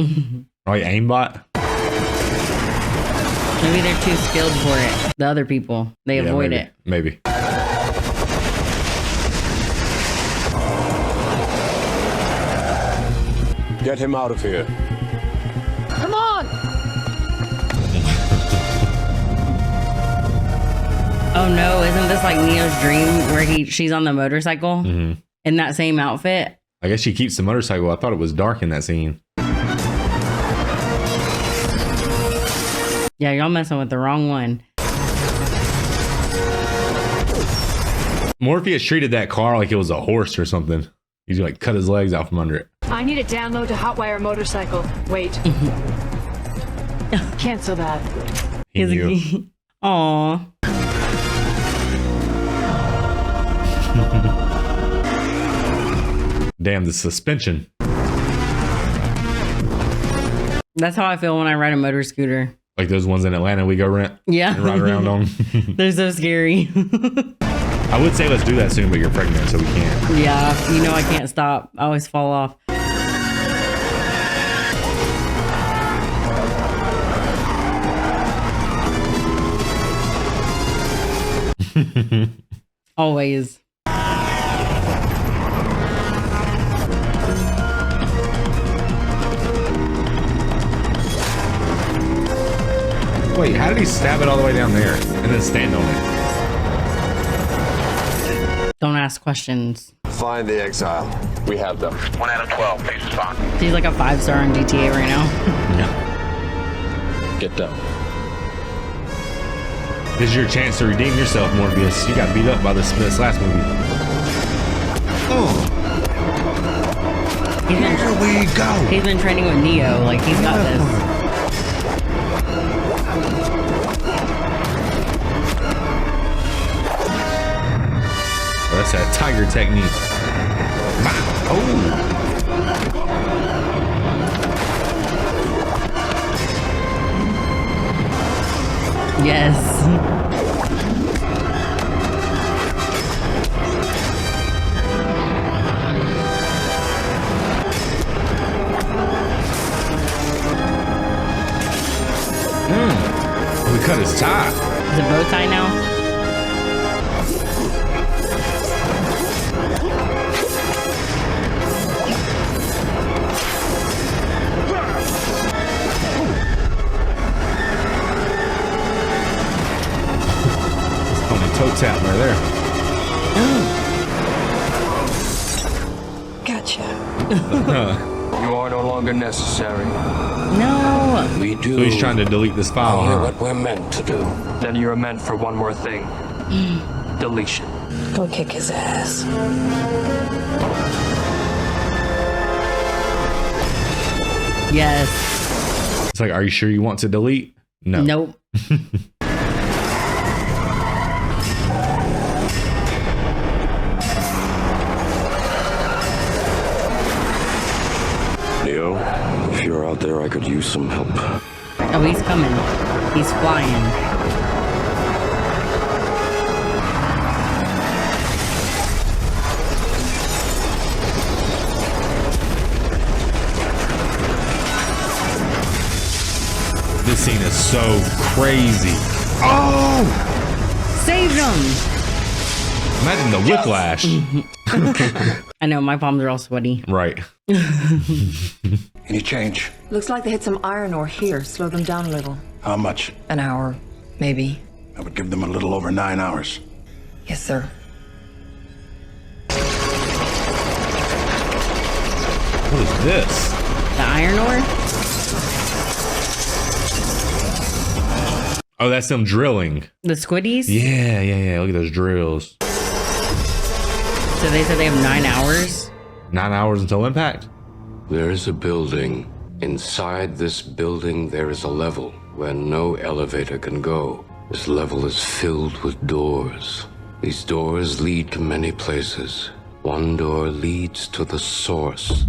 Like aimbot? Maybe they're too skilled for it. The other people, they avoid it. Maybe. Get him out of here. Come on! Oh no, isn't this like Neo's dream where she's on the motorcycle in that same outfit? I guess she keeps the motorcycle. I thought it was dark in that scene. Yeah, y'all messing with the wrong one. Morpheus treated that car like it was a horse or something. He's like cut his legs out from under it. I need a download to hotwire motorcycle. Wait. Cancel that. He knew. Aww. Damn, the suspension. That's how I feel when I ride a motor scooter. Like those ones in Atlanta we go rent. Yeah. And ride around on. They're so scary. I would say let's do that soon, but you're pregnant, so we can't. Yeah, you know I can't stop. I always fall off. Always. Wait, how did he stab it all the way down there and then stand on it? Don't ask questions. Find the exile. We have them. 1 out of 12, please respond. She's like a 5-star on GTA right now. Yeah. Get down. This is your chance to redeem yourself, Morpheus. You got beat up by the Smiths last movie. Oh. Here we go. He's been training with Neo. Like, he's got this. That's that tiger technique. Oh. Yes. We cut his tie. Is it bow tie now? Toe tap right there. Gotcha. You are no longer necessary. No. We do. So he's trying to delete this file, only huh? what we're meant to do. Then you're meant for one more thing. Deletion. Go kick his ass. Yes. It's like, are you sure you want to delete? No. Nope. Neo, if you're out there, I could use some help. Oh, he's coming. He's flying. scene is so crazy. Oh! Saved him! Imagine the whiplash. I know, my palms are all sweaty. Right. Any change? Looks like they hit some iron ore here. Slow them down a little. How much? An hour, maybe. I would give them a little over 9 hours. Yes, sir. What is this? The iron ore? Oh, that's them drilling. The squiddies? Yeah. Look at those drills. So they said they have 9 hours? 9 hours until impact? There is a building. Inside this building, there is a level where no elevator can go. This level is filled with doors. These doors lead to many places. One door leads to the source.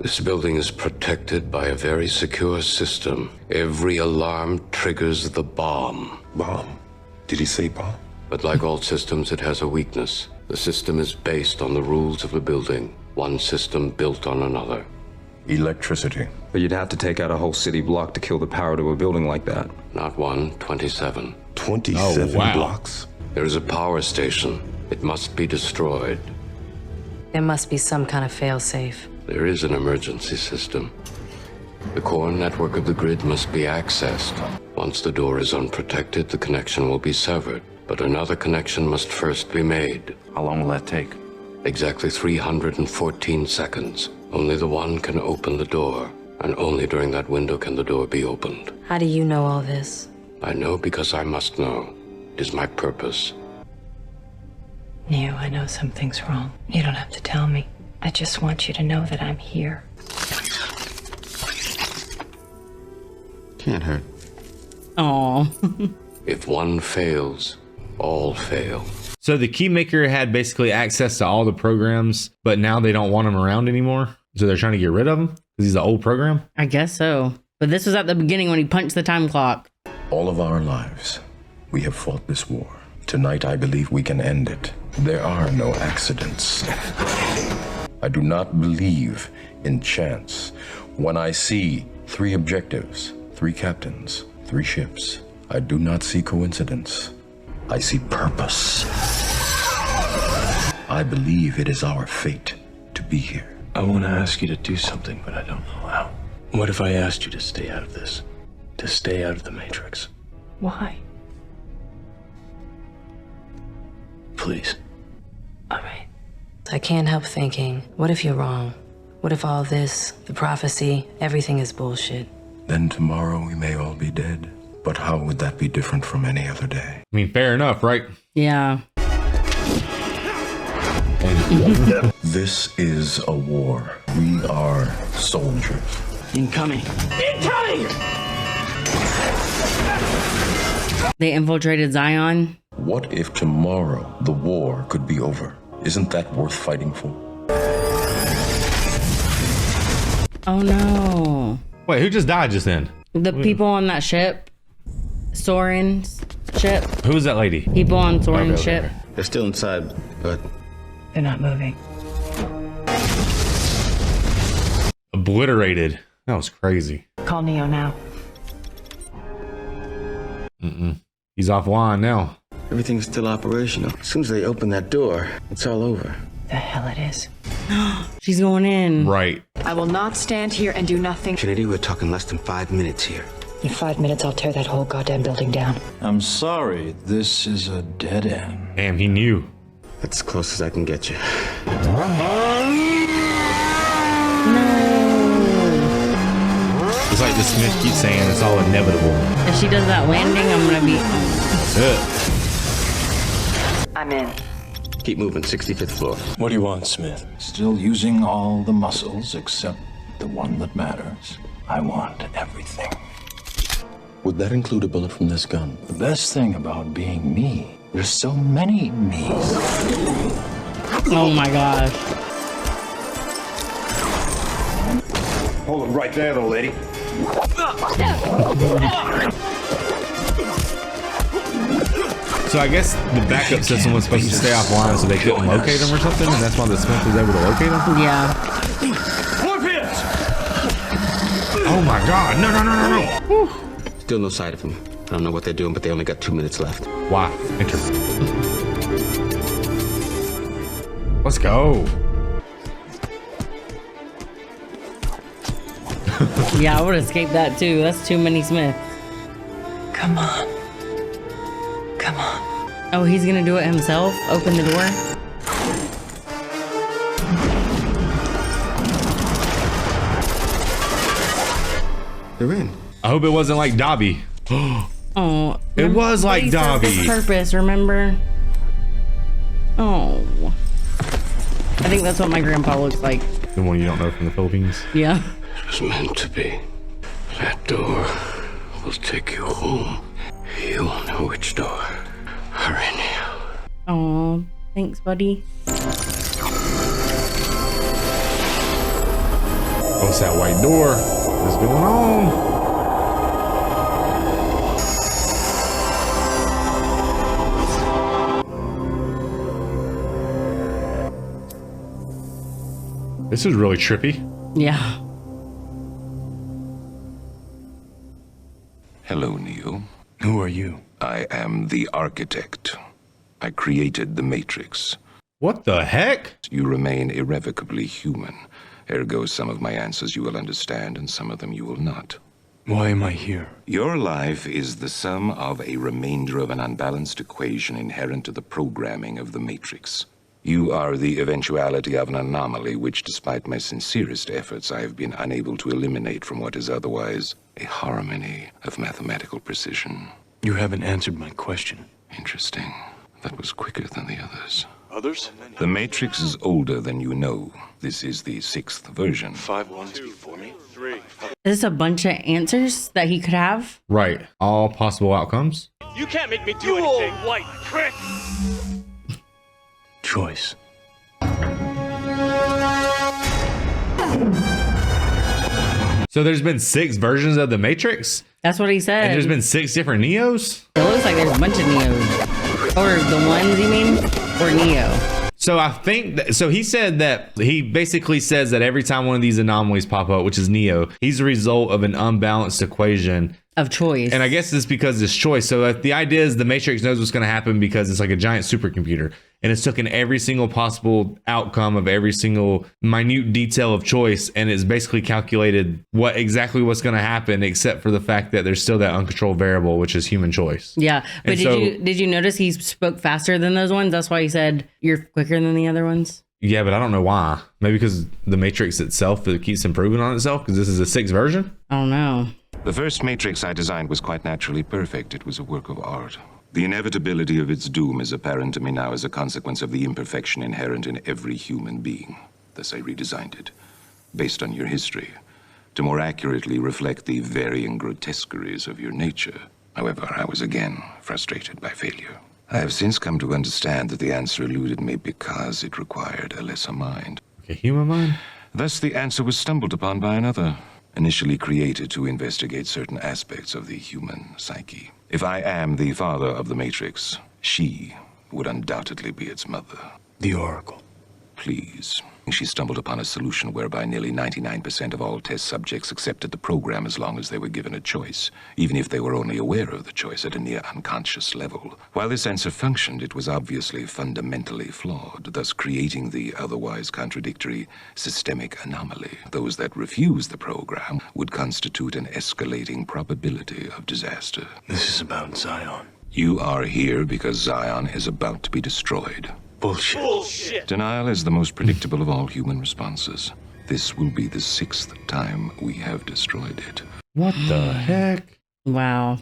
This building is protected by a very secure system. Every alarm triggers the bomb. Bomb? Did he say bomb? But like all systems, it has a weakness. The system is based on the rules of the building. One system built on another. Electricity. But you'd have to take out a whole city block to kill the power to a building like that. Not one, 27. 27 blocks? There is a power station. It must be destroyed. There must be some kind of failsafe. There is an emergency system. The core network of the grid must be accessed. Once the door is unprotected, the connection will be severed. But another connection must first be made. How long will that take? Exactly 314 seconds. Only the one can open the door, and only during that window can the door be opened. How do you know all this? I know because I must know. It is my purpose. Neo, I know something's wrong. You don't have to tell me. I just want you to know that I'm here. Can't hurt. Aww. If one fails, all fail. So the Keymaker had basically access to all the programs, but now they don't want him around anymore. So they're trying to get rid of him because he's an old program? I guess so. But this was at the beginning when he punched the time clock. All of our lives, we have fought this war. Tonight, I believe we can end it. There are no accidents. I do not believe in chance. When I see 3 objectives, 3 captains, 3 ships, I do not see coincidence. I see purpose. I believe it is our fate to be here. I want to ask you to do something, but I don't know how. What if I asked you to stay out of this? To stay out of the Matrix? Why? Please. All right. I can't help thinking, what if you're wrong? What if all this, the prophecy, everything is bullshit? Then tomorrow we may all be dead. But how would that be different from any other day? I mean, fair enough, right? Yeah. This is a war. We are soldiers. Incoming. Incoming! They infiltrated Zion. What if tomorrow the war could be over? Isn't that worth fighting for? Oh no. Wait, who just died just then? The people on that ship. Soren's ship. Who was that lady? People on Soren's ship. They're still inside, but They're not moving. Obliterated. That was crazy. Call Neo now. He's offline now. everything's still operational. As soon as they open that door, it's all over. The hell it is. She's going in. Right. I will not stand here and do nothing. Trinity, we're talking less than 5 minutes here. In 5 minutes, I'll tear that whole goddamn building down. I'm sorry, this is a dead end. Damn, he knew. That's as close as I can get you. It's like the Smith keeps saying, it's all inevitable. If she does that landing, I'm gonna be... I'm in. Keep moving, 65th floor. What do you want, Smith? Still using all the muscles except the one that matters. I want everything. Would that include a bullet from this gun? The best thing about being me, there's so many me's. Oh my gosh. Hold it right there, old lady. So I guess the backup system was supposed to stay offline so they couldn't locate him or something, and that's why the Smith was able to locate him? Yeah. Morpheus! Oh my God! No! Still no sight of him. I don't know what they're doing, but they only got 2 minutes left. Why? Enter. Let's go. Yeah, I would escape that too. That's too many Smith. Come on. Come on. Oh, he's gonna do it himself? Open the door? They're in. I hope it wasn't like Dobby. Oh, it was like Dobby. His purpose, remember? Oh, I think that's what my grandpa looks like. The one you don't know from the Philippines. Yeah. It was meant to be. That door will take you home. You'll know which door. Hurry now. Oh, thanks, buddy. What's that white door? What's going on? This is really trippy. Yeah. Hello, Neo. Who are you? I am the architect. I created the Matrix. What the heck? You remain irrevocably human. Ergo, some of my answers you will understand and some of them you will not. Why am I here? Your life is the sum of a remainder of an unbalanced equation inherent to the programming of the Matrix. You are the eventuality of an anomaly which, despite my sincerest efforts, I have been unable to eliminate from what is otherwise a harmony of mathematical precision. You haven't answered my question. Interesting. That was quicker than the others. Others? The Matrix is older than you know. This is the 6th version. 5 ones before me. 3. Is this a bunch of answers that he could have? Right. All possible outcomes. You can't make me do anything, white prick! Choice. So there's been 6 versions of the Matrix? That's what he said. And there's been 6 different Neos? It looks like there's a bunch of Neos. Or the ones, you mean? Or Neo? So I think that, so he said that he basically says that every time one of these anomalies pop up, which is Neo, he's a result of an unbalanced equation of choice. And I guess it's because it's choice. So the idea is the Matrix knows what's going to happen because it's like a giant supercomputer, and it's taken every single possible outcome of every single minute detail of choice, and it's basically calculated what's going to happen, except for the fact that there's still that uncontrolled variable, which is human choice. Yeah, but did you notice he spoke faster than those ones? That's why he said you're quicker than the other ones. Yeah, but I don't know why. Maybe because the Matrix itself, it keeps improving on itself because this is a 6th version. I don't know. The first Matrix I designed was quite naturally perfect. It was a work of art. The inevitability of its doom is apparent to me now as a consequence of the imperfection inherent in every human being. Thus I redesigned it, based on your history, to more accurately reflect the varying grotesqueries of your nature. However, I was again frustrated by failure. I have since come to understand that the answer eluded me because it required a lesser mind. A human mind? Thus the answer was stumbled upon by another, initially created to investigate certain aspects of the human psyche. If I am the father of the Matrix, she would undoubtedly be its mother. The Oracle. Please. She stumbled upon a solution whereby nearly 99% of all test subjects accepted the program as long as they were given a choice, even if they were only aware of the choice at a near unconscious level. While this answer functioned, it was obviously fundamentally flawed, thus creating the otherwise contradictory systemic anomaly. Those that refuse the program would constitute an escalating probability of disaster. This is about Zion. You are here because Zion is about to be destroyed. Bullshit. Bullshit. Denial is the most predictable of all human responses. This will be the 6th time we have destroyed it. What the heck? Wow.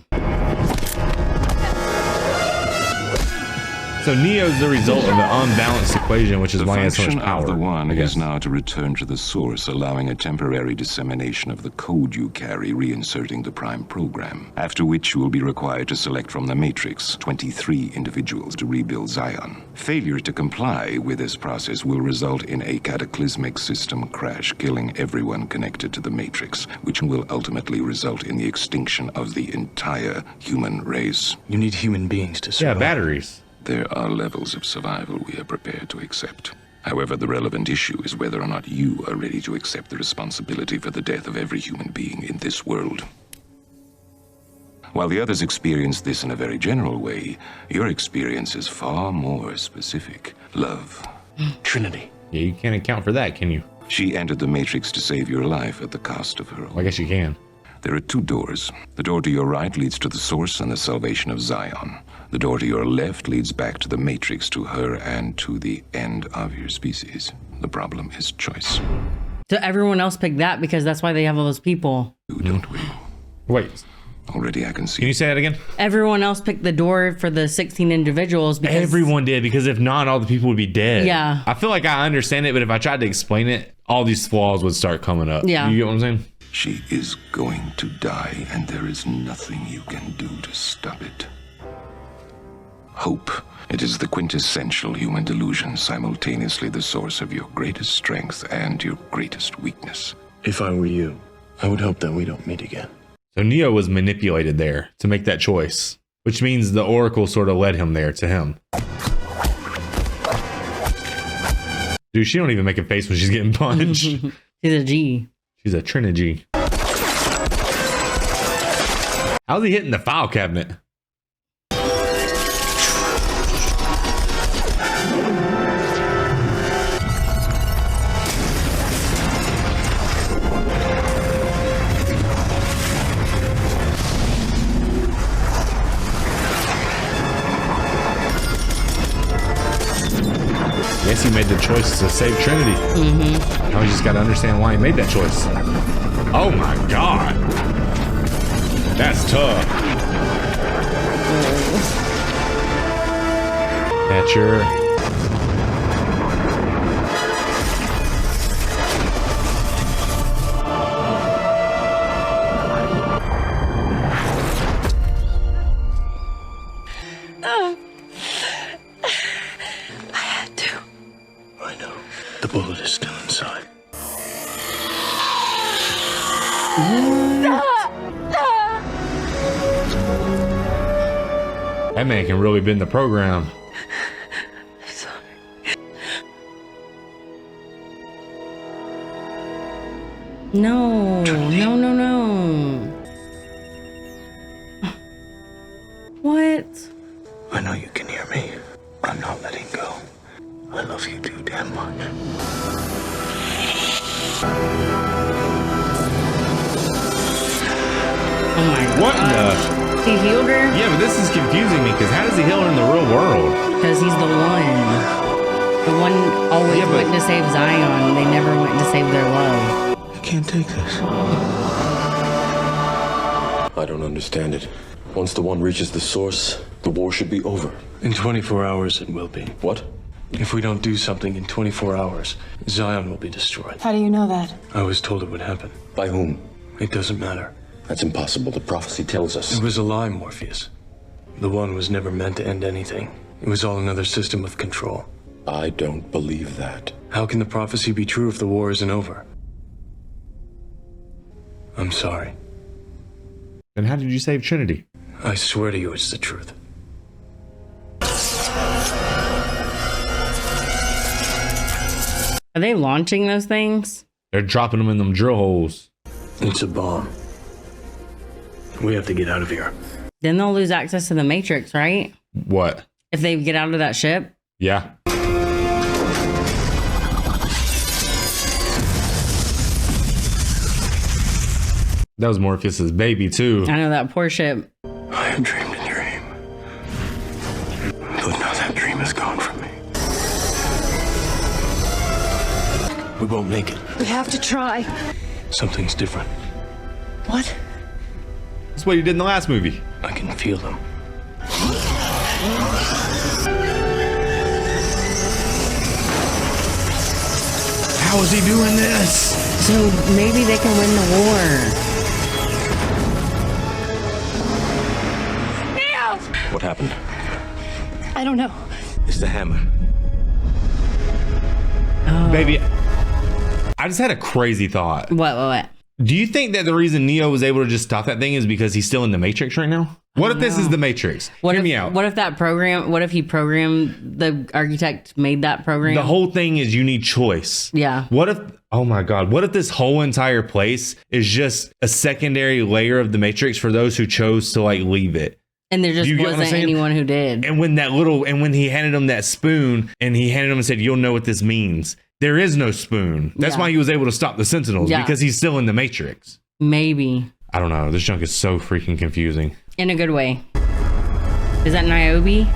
So Neo's the result of an unbalanced equation, which is why he has so much power. The one is now to return to the source, allowing a temporary dissemination of the code you carry, reinserting the prime program, after which you will be required to select from the Matrix 23 individuals to rebuild Zion. Failure to comply with this process will result in a cataclysmic system crash, killing everyone connected to the Matrix, which will ultimately result in the extinction of the entire human race. You need human beings to survive. Yeah, batteries. There are levels of survival we are prepared to accept. However, the relevant issue is whether or not you are ready to accept the responsibility for the death of every human being in this world. While the others experience this in a very general way, your experience is far more specific. Love. Trinity. Yeah, you can't account for that, can you? She entered the Matrix to save your life at the cost of her own. Well, I guess you can. There are two doors. The door to your right leads to the source and the salvation of Zion. The door to your left leads back to the Matrix, to her, and to the end of your species. The problem is choice. So everyone else picked that because that's why they have all those people. Don't we? Wait. Already I can see. Can you say that again? Everyone else picked the door for the 16 individuals because Everyone did, because if not, all the people would be dead. Yeah. I feel like I understand it, but if I tried to explain it, all these flaws would start coming up. Yeah. You get what I'm saying? She is going to die, and there is nothing you can do to stop it. Hope. It is the quintessential human delusion, simultaneously the source of your greatest strength and your greatest weakness. If I were you, I would hope that we don't meet again. So Neo was manipulated there to make that choice, which means the Oracle sort of led him there to him. Dude, she don't even make a face when she's getting punched. She's a G. She's a Trinity. How's he hitting the file cabinet? Yes, he made the choice to save Trinity. Now we just got to understand why he made that choice. Oh my God. That's tough. Catcher. The bullet is still inside. That man can really bend the program. No, no, no, no. What? I know you can hear me. I'm not letting go. I love you too damn much. Oh my God. What the? He healed her? Yeah, but this is confusing me because how does he heal her in the real world? Because he's the one. The one always went to save Zion. They never went to save their love. I can't take this. I don't understand it. Once the one reaches the source, the war should be over. In 24 hours, it will be. What? If we don't do something in 24 hours, Zion will be destroyed. How do you know that? I was told it would happen. By whom? It doesn't matter. That's impossible. The prophecy tells us. It was a lie, Morpheus. The one was never meant to end anything. It was all another system of control. I don't believe that. How can the prophecy be true if the war isn't over? I'm sorry. Then how did you save Trinity? I swear to you it's the truth. Are they launching those things? They're dropping them in them drill holes. It's a bomb. We have to get out of here. Then they'll lose access to the Matrix, right? What? If they get out of that ship? Yeah. That was Morpheus's baby too. I know, that poor ship. I have dreamed a dream. But now that dream is gone from me. We won't make it. We have to try. Something's different. What? That's what you did in the last movie. I can feel them. How is he doing this? So maybe they can win the war. What happened? I don't know. It's the hammer. Baby, I just had a crazy thought. What? Do you think that the reason Neo was able to just stop that thing is because he's still in the Matrix right now? What if this is the Matrix? Hear me out. What if he programmed, the architect made that program? The whole thing is you need choice. Yeah. What if, oh my God, what if this whole entire place is just a secondary layer of the Matrix for those who chose to like leave it? And there just wasn't anyone who did. And when when he handed him that spoon and he handed him and said, you'll know what this means. There is no spoon. That's why he was able to stop the Sentinels because he's still in the Matrix. Maybe. I don't know. This junk is so freaking confusing. In a good way. Is that Niobe?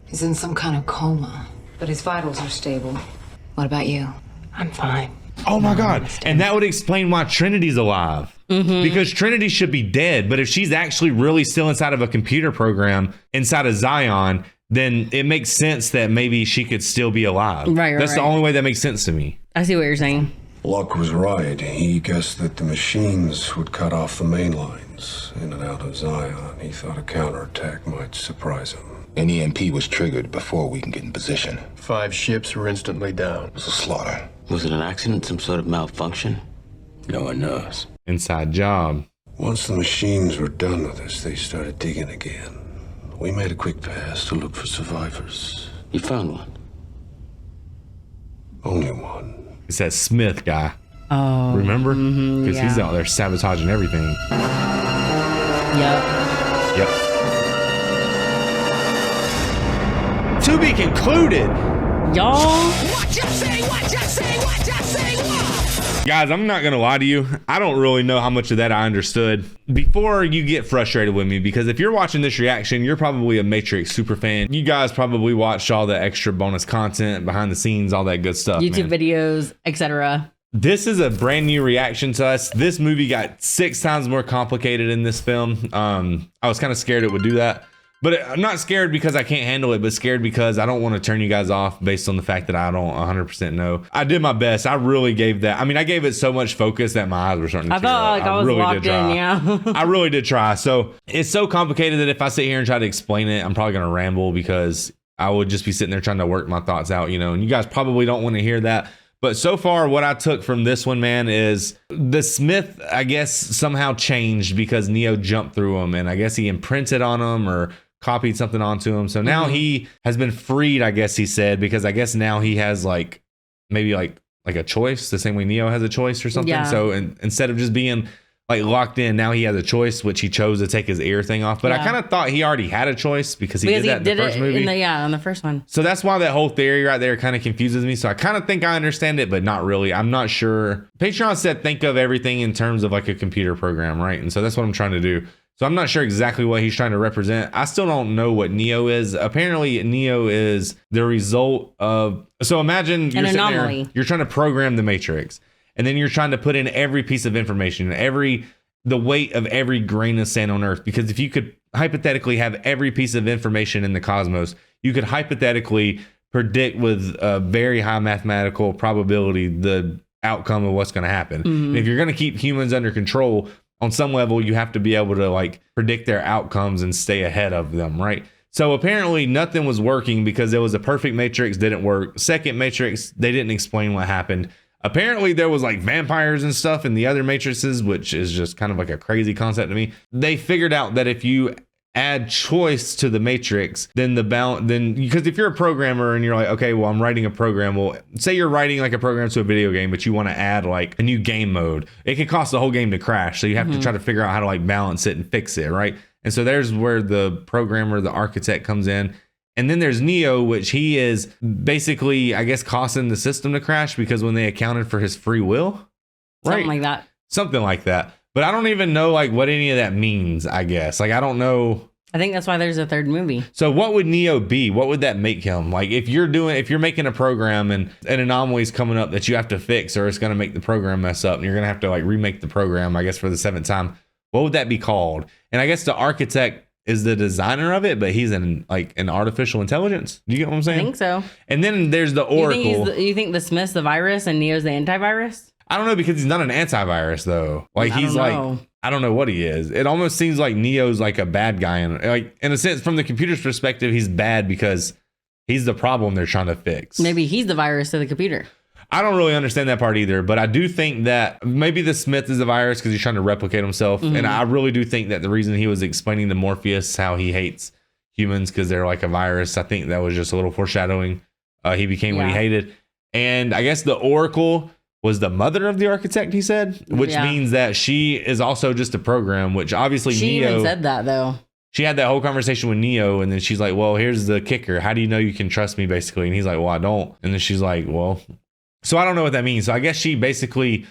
He's in some kind of coma, but his vitals are stable. What about you? I'm fine. Oh my God. And that would explain why Trinity's alive. Mm-hmm. Because Trinity should be dead. But if she's actually really still inside of a computer program inside of Zion, then it makes sense that maybe she could still be alive. Right. That's the only way that makes sense to me. I see what you're saying. Locke was right. He guessed that the machines would cut off the main lines in and out of Zion. He thought a counterattack might surprise him. An EMP was triggered before we can get in position. 5 ships were instantly down. It was a slaughter. Was it an accident, some sort of malfunction? No one knows. Inside job. Once the machines were done with us, they started digging again. We made a quick pass to look for survivors. You found one? Only one. It's that Smith guy. Oh. Remember? Because he's out there sabotaging everything. Yep. To be concluded. Y'all. Guys, I'm not going to lie to you. I don't really know how much of that I understood. Before you get frustrated with me, because if you're watching this reaction, you're probably a Matrix super fan. You guys probably watched all the extra bonus content, behind the scenes, all that good stuff. YouTube videos, etc. This is a brand new reaction to us. This movie got 6 times more complicated in this film. I was kind of scared it would do that. But I'm not scared because I can't handle it, but scared because I don't want to turn you guys off based on the fact that I don't 100% know. I did my best. I really gave that. I mean, I gave it so much focus that my eyes were starting to tear up. Like I was really locked in, yeah. I really did try. So it's so complicated that if I sit here and try to explain it, I'm probably going to ramble because I would just be sitting there trying to work my thoughts out, you know, and you guys probably don't want to hear that. But so far, what I took from this one, man, is the Smith, I guess, somehow changed because Neo jumped through him. And I guess he imprinted on him or copied something onto him. So now he has been freed, I guess he said, because I guess now he has like maybe like a choice, the same way Neo has a choice or something. Yeah. So instead of just being like locked in, now he has a choice, which he chose to take his ear thing off. But I kind of thought he already had a choice because he did that in the first movie. In the first one. So that's why that whole theory right there kind of confuses me. So I kind of think I understand it, but not really. I'm not sure. Patreon said think of everything in terms of like a computer program, right? And so that's what I'm trying to do. So I'm not sure exactly what he's trying to represent. I still don't know what Neo is. Apparently, Neo is the result of... So imagine you're sitting there, you're trying to program the Matrix, and then you're trying to put in every piece of information, the weight of every grain of sand on Earth. Because if you could hypothetically have every piece of information in the cosmos, you could hypothetically predict with a very high mathematical probability the outcome of what's going to happen. And if you're going to keep humans under control, on some level, you have to be able to like predict their outcomes and stay ahead of them, right? So apparently nothing was working because there was a perfect Matrix, didn't work. Second Matrix, they didn't explain what happened. Apparently there was like vampires and stuff in the other Matrices, which is just kind of like a crazy concept to me. They figured out that if you add choice to the Matrix, then because if you're a programmer and you're like, okay, well, I'm writing a program. Well, say you're writing like a program to a video game, but you want to add like a new game mode. It could cause the whole game to crash. So you have to try to figure out how to like balance it and fix it, right? And so there's where the programmer, the architect comes in. And then there's Neo, which he is basically, I guess, causing the system to crash because when they accounted for his free will, right? Something like that. But I don't even know like what any of that means, I guess. Like, I don't know. I think that's why there's a third movie. So what would Neo be? What would that make him? Like if you're making a program and an anomaly is coming up that you have to fix or it's going to make the program mess up and you're going to have to like remake the program, I guess, for the 7th time, what would that be called? And I guess the architect is the designer of it, but he's an artificial intelligence. Do you get what I'm saying? I think so. And then there's the Oracle. You think the Smith's the virus and Neo's the antivirus? I don't know because he's not an antivirus though. Like he's like, I don't know what he is. It almost seems like Neo's like a bad guy. And like in a sense, from the computer's perspective, he's bad because he's the problem they're trying to fix. Maybe he's the virus to the computer. I don't really understand that part either, but I do think that maybe the Smith is a virus because he's trying to replicate himself. Mm-hmm. And I really do think that the reason he was explaining to Morpheus how he hates humans because they're like a virus, I think that was just a little foreshadowing. He became what he hated. And I guess the Oracle was the mother of the architect, he said, which means that she is also just a program, which obviously She Neo even said that, though. She had that whole conversation with Neo, and then she's like, well, here's the kicker. How do you know you can trust me, basically? And he's like, well, I don't. And then she's like, well, so I don't know what that means. So I guess she basically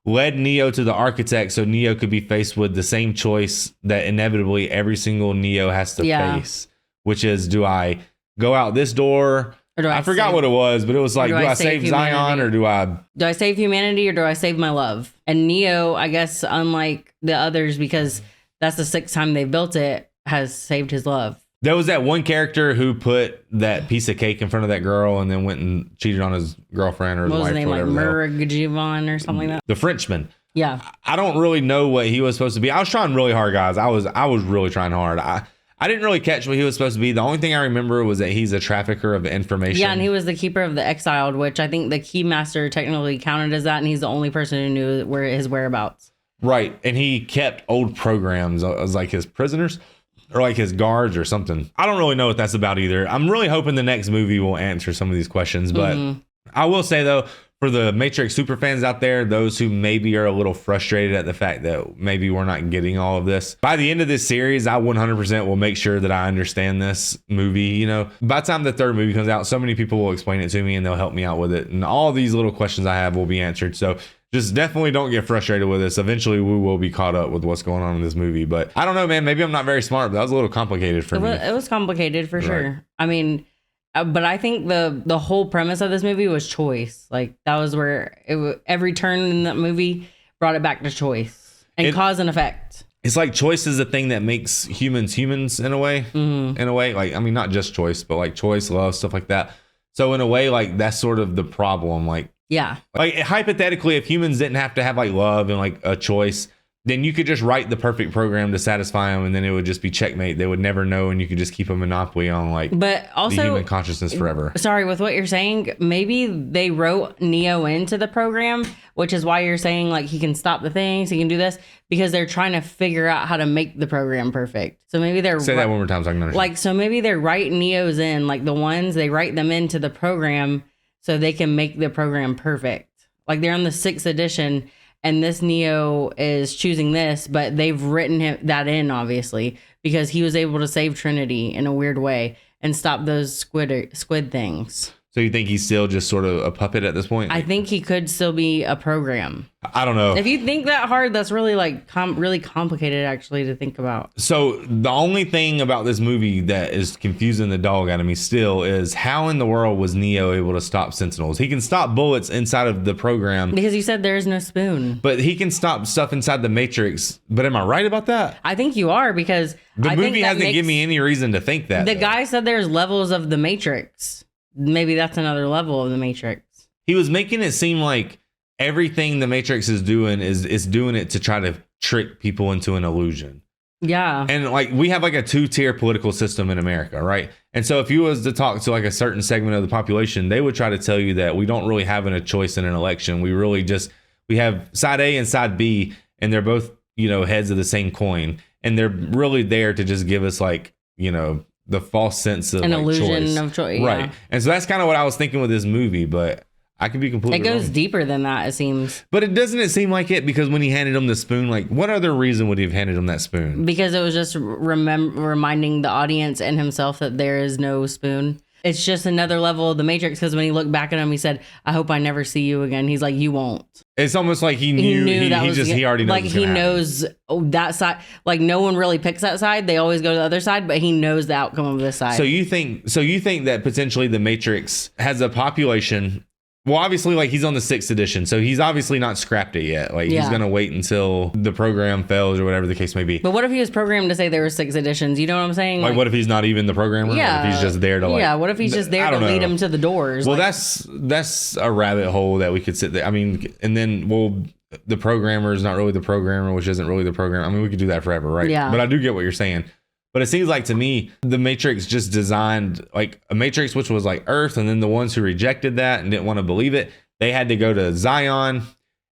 led Neo to the architect so Neo could be faced with the same choice that inevitably every single Neo has to face, which is, do I go out this door? Or do I forgot what it was, but it was like, do I save Zion or do I save humanity or do I save my love? And Neo, I guess, unlike the others, because that's the 6th time they built it, has saved his love. There was that one character who put that piece of cake in front of that girl and then went and cheated on his girlfriend or his What was wife. his name, or like Muragajivon or something like that? The Frenchman. Yeah. I don't really know what he was supposed to be. I was trying really hard, guys. I was really trying hard. I didn't really catch what he was supposed to be. The only thing I remember was that he's a trafficker of information. Yeah, and he was the keeper of the exiled, which I think the Keymaster technically counted as that, and he's the only person who knew where his whereabouts. Right, and he kept old programs as like his prisoners or like his guards or something. I don't really know what that's about either. I'm really hoping the next movie will answer some of these questions, but I will say though, for the Matrix super fans out there, those who maybe are a little frustrated at the fact that maybe we're not getting all of this, by the end of this series, I 100% will make sure that I understand this movie. You know, by the time the 3rd movie comes out, so many people will explain it to me and they'll help me out with it. And all these little questions I have will be answered. So just definitely don't get frustrated with this. Eventually we will be caught up with what's going on in this movie. But I don't know, man, maybe I'm not very smart, but that was a little complicated for me. It was complicated for sure. I mean, but I think the whole premise of this movie was choice. Like that was where every turn in that movie brought it back to choice and cause and effect. It's like choice is the thing that makes humans in a way. In a way, like, I mean, not just choice, but like choice, love, stuff like that. So in a way, like that's sort of the problem. Like, yeah, like hypothetically, if humans didn't have to have like love and like a choice, then you could just write the perfect program to satisfy them, and then it would just be checkmate. They would never know, and you could just keep a monopoly on like but also, the human consciousness forever. Sorry, with what you're saying, maybe they wrote Neo into the program, which is why you're saying like he can stop the things, he can do this, because they're trying to figure out how to make the program perfect. So maybe they're say that one more time so I can understand. Like, so maybe they're writing Neos in, like the ones they write them into the program so they can make the program perfect. Like they're on the 6th edition. And this Neo is choosing this, but they've written that in, obviously, because he was able to save Trinity in a weird way and stop those squid things. So you think he's still just sort of a puppet at this point? I think he could still be a program. I don't know. If you think that hard, that's really like really complicated actually to think about. So the only thing about this movie that is confusing the dog out of me still is how in the world was Neo able to stop Sentinels? He can stop bullets inside of the program. Because you said there is no spoon. But he can stop stuff inside the Matrix. But am I right about that? I think you are, because the movie hasn't given me any reason to think that. The guy said there's levels of the Matrix. Maybe that's another level of the Matrix. He was making it seem like everything the Matrix is doing is doing it to try to trick people into an illusion. Yeah. And like we have like a 2-tier political system in America, right? And so if you was to talk to like a certain segment of the population, they would try to tell you that we don't really have a choice in an election. We really just, we have side A and side B, and they're both, you know, heads of the same coin. And they're really there to just give us like, you know, the false sense of an like illusion choice. of choice. Right. Yeah. And so that's kind of what I was thinking with this movie, but I could be completely It goes wrong. deeper than that, it seems. But it doesn't seem like it, because when he handed him the spoon, like what other reason would he have handed him that spoon? Because it was just reminding the audience and himself that there is no spoon. It's just another level of the Matrix, because when he looked back at him, he said, I hope I never see you again. He's like, you won't. It's almost like he knew he already knows. Like he knows that side. Like no one really picks that side. They always go to the other side, but he knows the outcome of this side. So you think that potentially the Matrix has a population. Well, obviously, like he's on the 6th edition, so he's obviously not scrapped it yet. Like he's gonna wait until the program fails or whatever the case may be. But what if he was programmed to say there were 6 editions? You know what I'm saying? Like what if he's not even the programmer? Yeah. What if he's just there to like? Yeah. What if he's just there to lead him to the doors? Well, like, that's a rabbit hole that we could sit there. I mean, and then the programmer is not really the programmer, which isn't really the program. I mean, we could do that forever, right? Yeah. But I do get what you're saying. But it seems like to me, the Matrix just designed like a Matrix, which was like Earth, and then the ones who rejected that and didn't want to believe it, they had to go to Zion.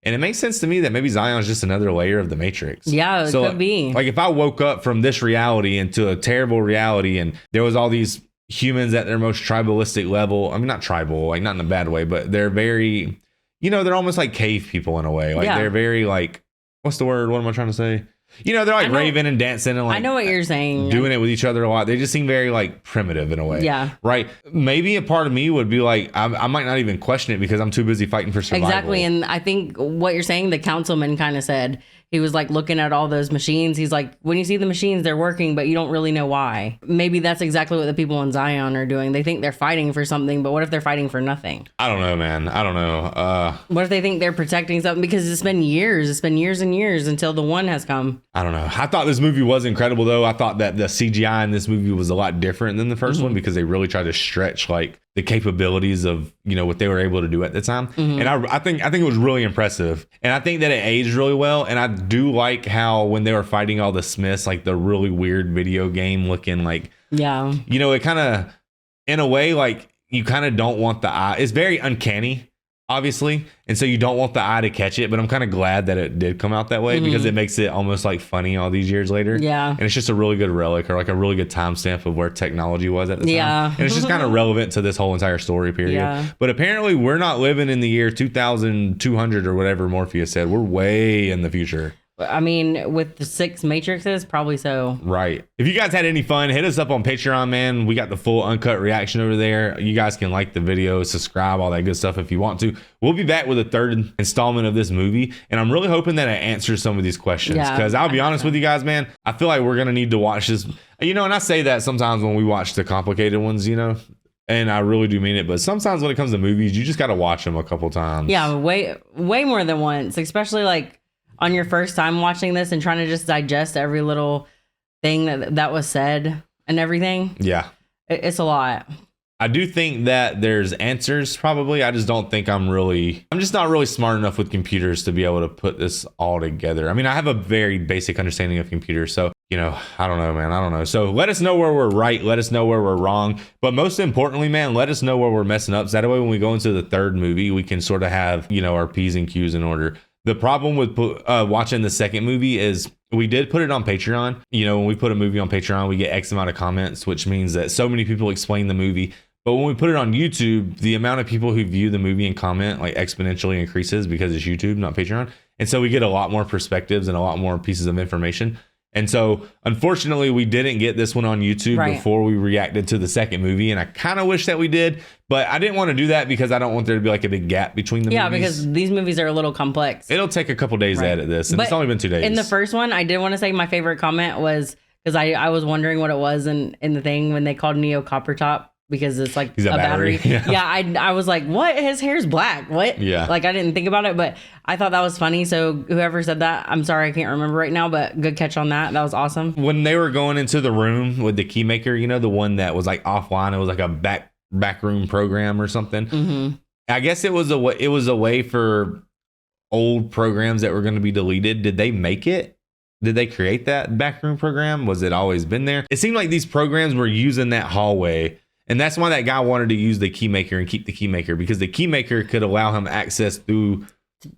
And it makes sense to me that maybe Zion's just another layer of the Matrix. Yeah, it could be. Like if I woke up from this reality into a terrible reality and there was all these humans at their most tribalistic level. I mean, not tribal, like not in a bad way, but they're very, they're almost like cave people in a way. Like they're very like, what's the word? What am I trying to say? They're like raving and dancing and like I know what you're saying. Doing it with each other a lot. They just seem very like primitive in a way. Yeah. Right. Maybe a part of me would be like, I might not even question it because I'm too busy fighting for survival. Exactly. And I think what you're saying, the councilman kind of said, he was like looking at all those machines. He's like, when you see the machines, they're working, but you don't really know why. Maybe that's exactly what the people in Zion are doing. They think they're fighting for something, but what if they're fighting for nothing? I don't know, man. I don't know. What if they think they're protecting something? Because it's been years. It's been years and years until the one has come. I don't know. I thought this movie was incredible, though. I thought that the CGI in this movie was a lot different than the first one because they really tried to stretch like the capabilities of what they were able to do at the time. And I think it was really impressive, and I think that it aged really well. And I do like how when they were fighting all the Smiths, like the really weird video game looking, like it kind of, in a way, like you kind of don't want the eye. It's very uncanny, obviously, and so you don't want the eye to catch it, but I'm kind of glad that it did come out that way because it makes it almost like funny all these years later. And it's just a really good relic, or like a really good timestamp of where technology was at the time. And it's just kind of relevant to this whole entire story period. But apparently we're not living in the year 2200 or whatever Morpheus said. We're way in the future. I mean, with the 6 Matrixes, probably so. Right. If you guys had any fun, hit us up on Patreon, man. We got the full uncut reaction over there. You guys can like the video, subscribe, all that good stuff if you want to. We'll be back with a third installment of this movie, and I'm really hoping that it answers some of these questions. Because I'll be honest with you guys, man, I feel like we're going to need to watch this. And I say that sometimes when we watch the complicated ones, and I really do mean it. But sometimes when it comes to movies, you just got to watch them a couple times. Yeah, way more than once, especially like on your first time watching this and trying to just digest every little thing that was said and everything. Yeah. It's a lot. I do think that there's answers probably. I just don't think I'm just not really smart enough with computers to be able to put this all together. I mean, I have a very basic understanding of computers. So, I don't know, man. I don't know. So let us know where we're right. Let us know where we're wrong. But most importantly, man, let us know where we're messing up. So that way when we go into the third movie, we can sort of have, our P's and Q's in order. The problem with watching the second movie is we did put it on Patreon. When we put a movie on Patreon, we get X amount of comments, which means that so many people explain the movie. But when we put it on YouTube, the amount of people who view the movie and comment like exponentially increases because it's YouTube, not Patreon. And so we get a lot more perspectives and a lot more pieces of information. And so, unfortunately, we didn't get this one on YouTube before we reacted to the second movie. And I kind of wish that we did, but I didn't want to do that because I don't want there to be like a big gap between the movies. Yeah, because these movies are a little complex. It'll take a couple days to edit this, and it's only been 2 days. In the first one, I did want to say my favorite comment was, because I was wondering what it was in the thing when they called Neo Copper Top. Because it's like a battery. Yeah, I was like, what? His hair's black. What? Yeah. Like I didn't think about it, but I thought that was funny. So whoever said that, I'm sorry, I can't remember right now, but good catch on that. That was awesome. When they were going into the room with the Keymaker, the one that was like offline, it was like a back room program or something. I guess it was a way for old programs that were going to be deleted. Did they make it? Did they create that backroom program? Was it always been there? It seemed like these programs were using that hallway. And that's why that guy wanted to use the Keymaker and keep the Keymaker, because the Keymaker could allow him access through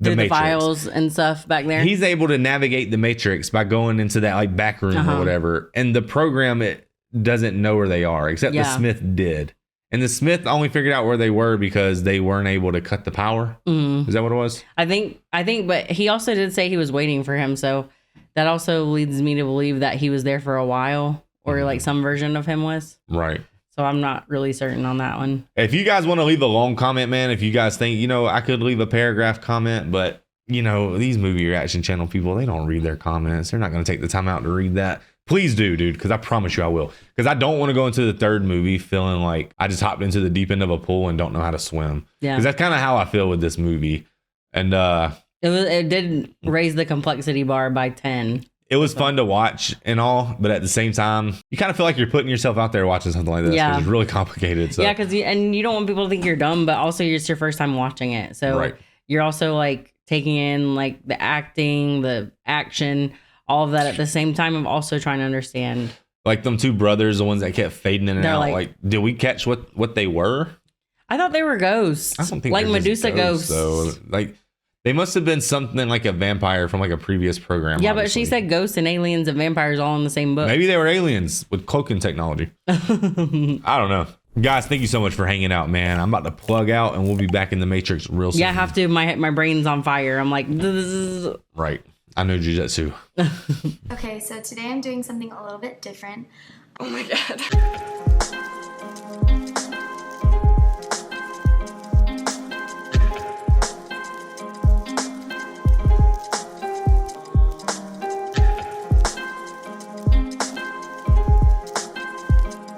the Matrix. Files and stuff back there. He's able to navigate the Matrix by going into that like back room or whatever. And the program, it doesn't know where they are, except the Smith did. And the Smith only figured out where they were because they weren't able to cut the power. Is that what it was? I think, but he also did say he was waiting for him. So that also leads me to believe that he was there for a while, or like some version of him was. Right. So I'm not really certain on that one. If you guys want to leave a long comment, man, if you guys think, I could leave a paragraph comment, but, these movie reaction channel people, they don't read their comments. They're not going to take the time out to read that. Please do, dude, because I promise you I will. Because I don't want to go into the third movie feeling like I just hopped into the deep end of a pool and don't know how to swim. Yeah. Because that's kind of how I feel with this movie. And it did raise the complexity bar by 10. It was fun to watch and all, but at the same time, you kind of feel like you're putting yourself out there watching something like this. Yeah. It's really complicated. So. Yeah, because you don't want people to think you're dumb, but also it's your first time watching it. So you're also like taking in like the acting, the action, all of that at the same time of also trying to understand. Like them two brothers, the ones that kept fading in and out. Like, did we catch what they were? I thought they were ghosts. I don't think like they're just Medusa ghosts. though. Like they must have been something like a vampire from like a previous program. Yeah, obviously. but she said ghosts and aliens and vampires all in the same book. Maybe they were aliens with cloaking technology. I don't know. Guys, thank you so much for hanging out, man. I'm about to plug out and we'll be back in the Matrix real soon. Yeah, I have to. My brain's on fire. I'm like, right. I know jujitsu. Okay, so today I'm doing something a little bit different. Oh my god.